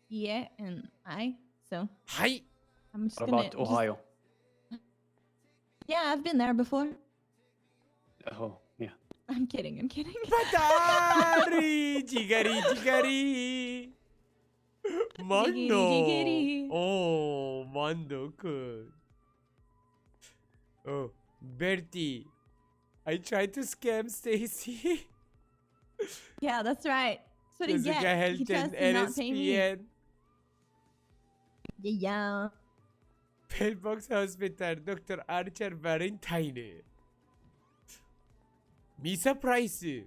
yeah and I. So Hi. I'm just What gonna about Ohio? Yeah, I've been there before. Oh, yeah. I'm kidding. Patari! Jigari, jigari! Mando! Giggity. Oh, Mando could. Oh, Bertie. I tried to scam Stacy. Yeah, that's right. That's what he There's a guy gets. He held tries in to not pay me. NSPN. Yeah. Pillbox Hospital, Dr. Archer Valentine. Misa Price.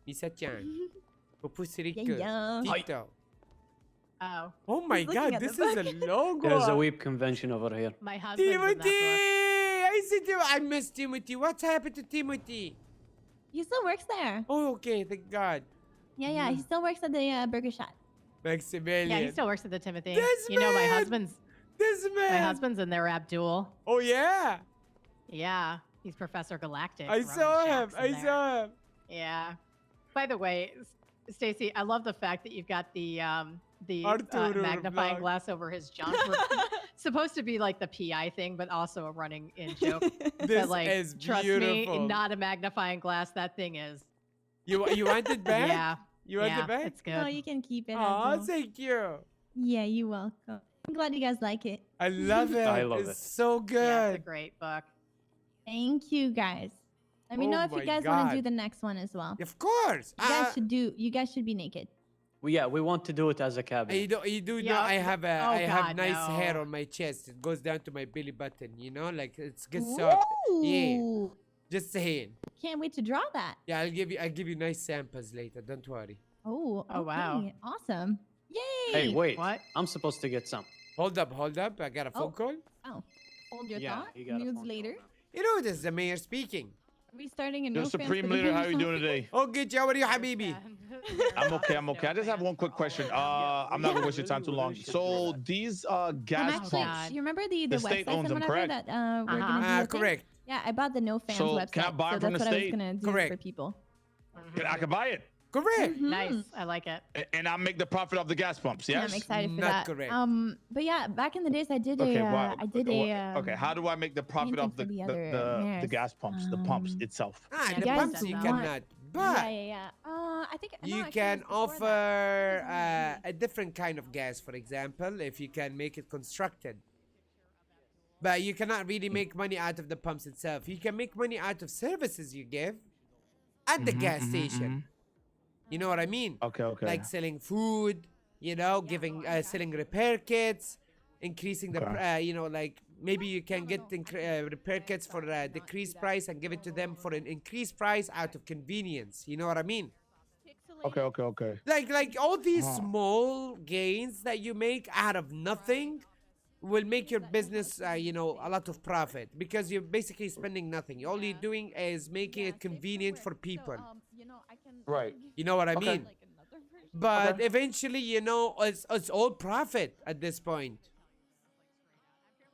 Misa-chan. Popusirika. Yeah. Tito. Oh. Oh my He's looking god, at the this is a book. logo. There's a weeb convention over here. My husband's in that Timothy! book. I see Timothy. I miss Timothy. What's happened to Timothy? He still works there. Oh, okay. Thank God. Yeah. He still works at the burger shop. Maximilian. Yeah, he still works at the Timothy. This You know, my man! husband's in there, Abdul. Oh, yeah. Yeah, he's Professor Galactic. I Roman saw him. Shack's in I there. saw him. Yeah. By the way, Stacy, I love the fact that you've got the Arturo magnifying vlog. glass over his junk. Supposed to be like the PI thing, but also a running in joke. This but like, is trust me, beautiful. not a magnifying glass. That thing is. You want it back? Yeah. You want yeah, it back? It's good. No, you can keep it. Oh, Abdul. thank you. Yeah, you're welcome. I'm glad you guys like it. I love it. I love it's it. so good. Yeah, it's a great book. Thank you guys. Let me Oh know if my you guys want God. to do the next one as well. Of course. You guys should be naked. We want to do it as a cabin. You do know Yeah. I have Oh, I have God, nice no. hair on my chest. It goes down to my belly button, you know? Like it's good soft. Yeah. Ooh. Just saying. Can't wait to draw that. Yeah, I'll give you nice samples later. Don't worry. Oh, Oh, wow. okay. Awesome. Yay. Hey, wait. What? I'm supposed to get some. Hold up. I got a phone call. Oh, hold your Yeah, thought. you got a Nudes phone call later. now. You know this is the mayor speaking. Are we starting a Yo, no Supreme Leader, how are you doing today? Oh, good. How are you, Habibi? I'm okay. I just have one quick question. I'm not gonna waste your time too long. So these I'm gas actually, pumps. you remember the The websites state owns and them, whatever correct? that we're gonna do? a thing? Correct. Yeah, I bought the No Fans So, website. can I buy so from that's the what I was state? gonna do Correct. for people. I can buy it, Correct. Nice. I like it. and I make the profit off the gas pumps. Yeah, Yes. I'm excited for Not that. correct. But yeah, back in the days, I did Okay. a. Okay. How do I make the profit painting off the for the the, other the, mayors. gas pumps, the pumps itself? Yeah, The guys pumps don't you know. cannot. But Yeah. I think no, you actually, can it was before that. offer I think it was on a different kind of gas, for example, if you can make it constructed. But you cannot really make money out of the pumps itself. You can make money out of services you give at the gas station. You know what I mean? Okay. Like selling food, giving selling repair kits, increasing the like maybe you can get repair kits for a decreased price and give it to them for an increased price out of convenience. You know what I mean? Okay. Like all these small gains that you make out of nothing will make your business a lot of profit, because you're basically spending nothing. All you're doing is making it convenient for people. Right. You know what I Okay. mean? But eventually, it's all profit at this point.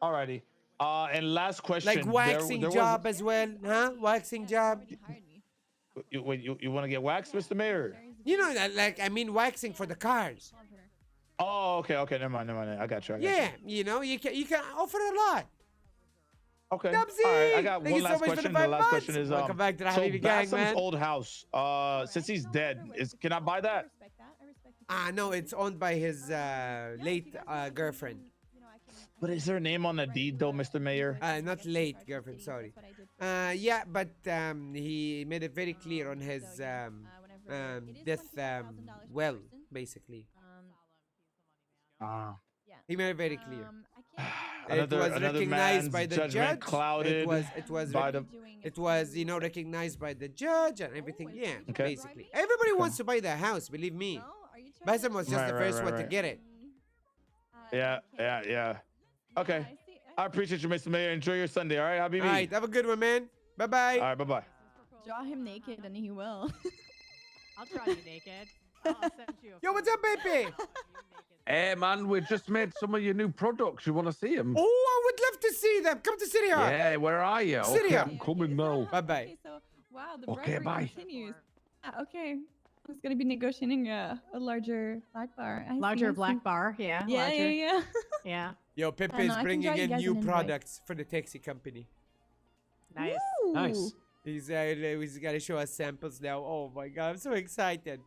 Alrighty. And last question. Like waxing there was- job as well, huh? Waxing job. You want to get waxed, Mr. Mayor? You know that, like, I mean, waxing for the cars. Oh, okay. Never mind. I got you. Yeah, you know, you can offer a lot. Okay. Dubsy! All right. I got Thank one you so last much for question. the The 5 last months. question is Welcome back to the so Habibi gang, Bassem's man. old house. Since he's dead, can I buy that? No, it's owned by his late girlfriend. But is there a name on the deed though, Mr. Mayor? Not late girlfriend, sorry. Yeah, but he made it very clear on his death well, basically. He made it very clear. It was recognized by the judge. Clouded it was you know recognized by the judge and everything. Yeah, basically. Everybody wants to buy the house, believe me. Bassem was just the first one to get it. Yeah. Okay. I appreciate you, Mr. Mayor. Enjoy your Sunday, all right, Habibi? All right, have a good one, man. Bye-bye. All right, bye-bye. Draw him naked and he will. I'll draw you naked. I'll send you. Yo, what's up, baby? Hey, man, we just made some of your new products. You want to see them? Oh, I would love to see them. Come to City Hall. Yeah, where are you? City Okay, Hall. I'm coming now. Bye-bye. Okay, so wow, the Okay, bribery bye. continues. Okay. I was gonna be negotiating a larger black bar. I see, Larger I see. black bar, yeah. Yeah, larger. yeah. Yeah. Yo, Pepe I is know, I can bringing draw you in guys new an invite. products for the taxi company. Nice. Nice. He's got to show us samples now. Oh my god, I'm so excited.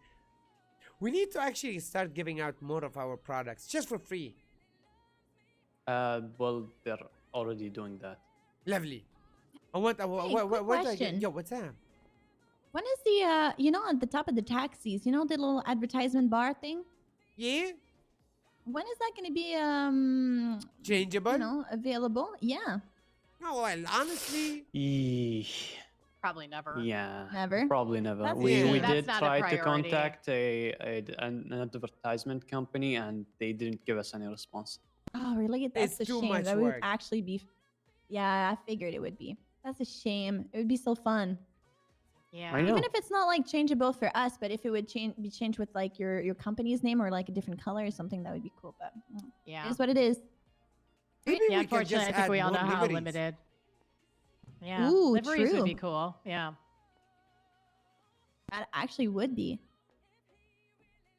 We need to actually start giving out more of our products just for free. Well, they're already doing that. Lovely. I want. Hey, what quick do I get? question. Yo, what's that? When is the you know, at the top of the taxis, you know, the little advertisement bar thing? Yeah. When is that gonna be Changeable? you know, available? Yeah. No, well, honestly. Probably never. Yeah. Never? Probably never. That's We a shame. did That's not a try to priority. contact an advertisement company and they didn't give us any response. Oh, really? That's It's a too shame. much That would work. actually be. Yeah, I figured it would be. That's a shame. It would be so fun. Yeah. I know. Even if it's not like changeable for us, but if it would be changed with like your company's name or like a different color or something, that would be cool. But Yeah. it is what it is. Maybe Yeah, we can unfortunately, just I think add we all know more how liveries. limited. Yeah. Ooh, liveries true. would be cool. Yeah. That actually would be.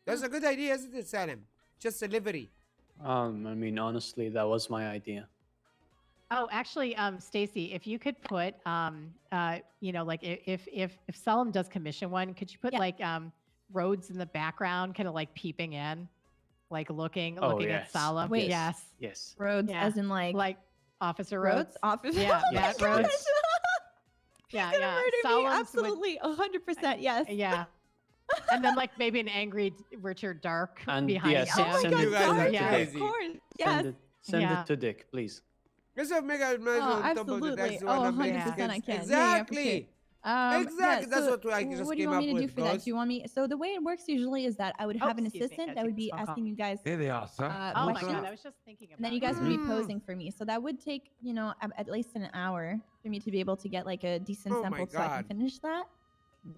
That's a good idea, isn't it, Salim? Just a livery. I mean, honestly, that was my idea. Oh, actually, Stacy, if you could put, you know, like if Salim does commission one, could you put like roads in the background, kind of like peeping in, like looking Oh, at yes. Salim? Wait. Yes. Yes. Roads, Yeah. as in like Officer roads, Roads. office. Yeah, Oh my Matt gosh. Roads. Yeah, He's gonna yeah. murder me. Salim's would- Absolutely, 100%. Yes. Yeah. And then like maybe an angry Richard Dark And behind yes, him. Oh my send God, it guys are sorry. yeah. crazy. Of course. Yes. Send Yeah. it to Dick, please. Let's have mega Oh, absolutely. Oh, 100% I can. Yeah, I appreciate Exactly. it. Exactly, that's so what I just what do you came want me up to do with, for that? guys. Do you want me? So the way it works usually is that I would have an excuse me, assistant I that would take be this phone asking call. you guys There they are, sir. Oh my questions, god, I was just thinking about and then you guys would be posing for me. So that would take, you know, at least an hour for me to be able to get like a decent Oh my sample so I can God. finish that.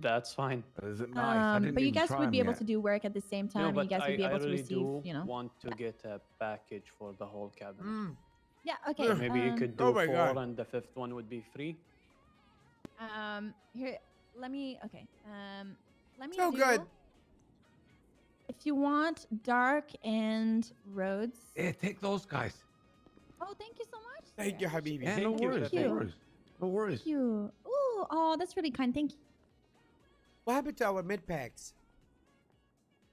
That's fine. Is it nice? I didn't But you even guys try would be 'em able yet. to do work at the same time, No, and but you guys would be I able to really receive, do you know. want to get a package for the whole cabinet. Yeah. Okay. So maybe you could do Oh my 4 God. and the 5th one would be free. Here, let me. Okay. Let me. So do, good. If you want dark and roads. Hey, take those guys. Oh, thank you so much. Thank you, Habibi. Yeah, no Thank you. worries, Thank no you. worries. No worries. Thank you. Ooh, oh, that's really kind. Thank you. What happened to our mid packs?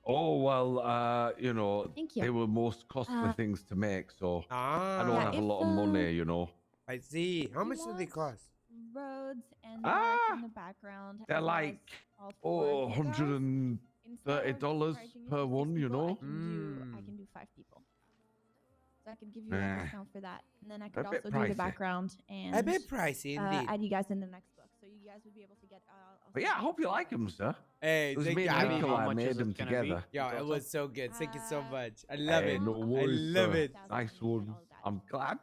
Oh, well, you know, Thank you. they were most costly things to make, so I don't Ah, have a lot of money, you know. I see. How You much do they want- cost? Roads and dark in the background. They're as well as like, all four oh, of you guys. $130 Instead of charging per you one, six you people, know. I can do 5 people. So I could give you a Nah. discount for that, and then I could A bit also do the pricey. background and A bit pricey indeed. add you guys in the next book, so you guys would be able to get. But yeah, I hope you like them, sir. Hey, It was thank me you, and Habibi. Nikolai How much made is them it gonna be? together. Yo, it Total? was so good. Thank you so much. I love Hey, it. no I worries, love sir. it. Nice one. I'm glad.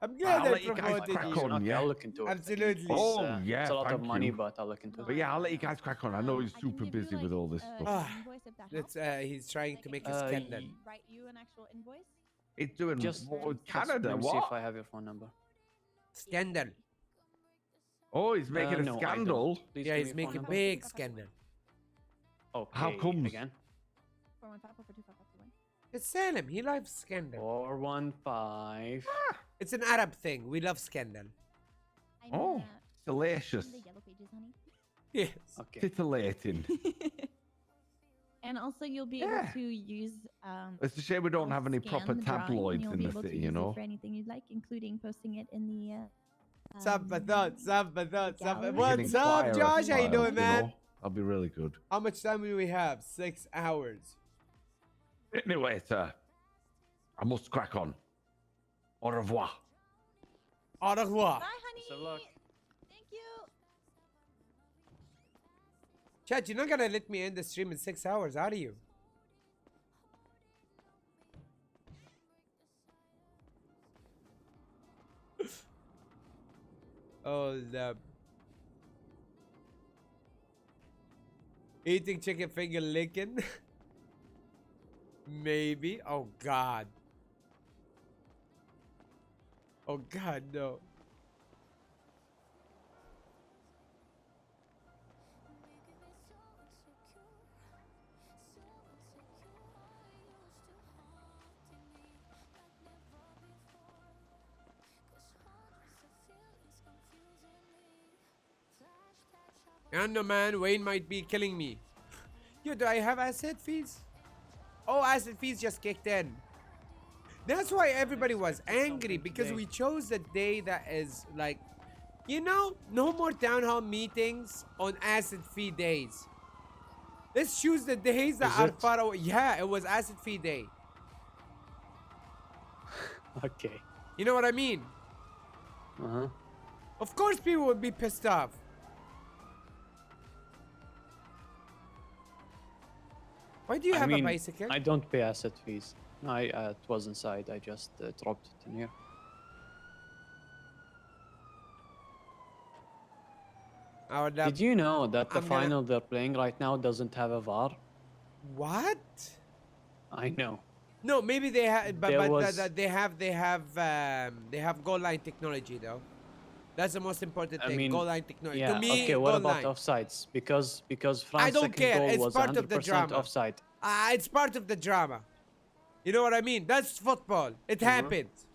I'm glad I'll I let you guys promoted crack you. on, Okay, yeah. I'll look into it. Absolutely. Oh, It's, yeah, It's a lot of thank money, you. but I'll look into it. But yeah, I'll let you guys crack on. I know he's I can super give you, busy like, with all this stuff. invoice if that That's helps. he's trying to make a Uh, scandal. y- Write you an actual invoice. He's doing Just what with just Canada. let me see What? if I have your phone number. Scandal. Oh, he's making a No, I don't. scandal. Please Yeah, give he's me your phone making number. big scandal. Okay, How comes? again? 415 442 5551. It's Salem. He loves scandal. 415. It's an Arab thing. We love scandal. Oh, delicious. The yellow pages, honey. Yes. Okay. Titillating. And also, you'll be able to use. It's a shame we don't have any proper scan the drawing, and tabloids you'll in be the able to city, use you it know. for anything you'd like, including posting it in the. What's up? gallery. What's up, Inquire Josh? How you style, doing, man? know? That'll be really good. How much time do we have? 6 hours. Anyway, sir, I must crack on. Au revoir. Au revoir. Bye, honey. So luck. Thank you. Chat, you're not gonna let me end the stream in 6 hours, are you? Hold up. Eating chicken finger licking? Maybe. Oh God. Oh God, no. I don't know, man. Wayne might be killing me. Yo, do I have asset fees? Oh, asset fees just kicked in. That's why everybody was angry, because we chose the day that is like, you know, no more town hall meetings on asset fee days. Let's choose the days that are far away. Yeah, it was asset fee day. Okay. You know what I mean? Uh-huh. Of course people would be pissed off. Why do you have a bicycle? I don't pay asset fees. It was inside. I just dropped it in here. Did you know that the final they're playing right now doesn't have a VAR? What? I know. No, maybe they have, but they have goal line technology though. That's the most important thing. Goal line technology. Yeah. To me, okay. What goal about line. offsides? Because I France's don't second care. goal It's was part of the 100% drama. offside. It's part of the drama. You know what I mean? That's football. It happens.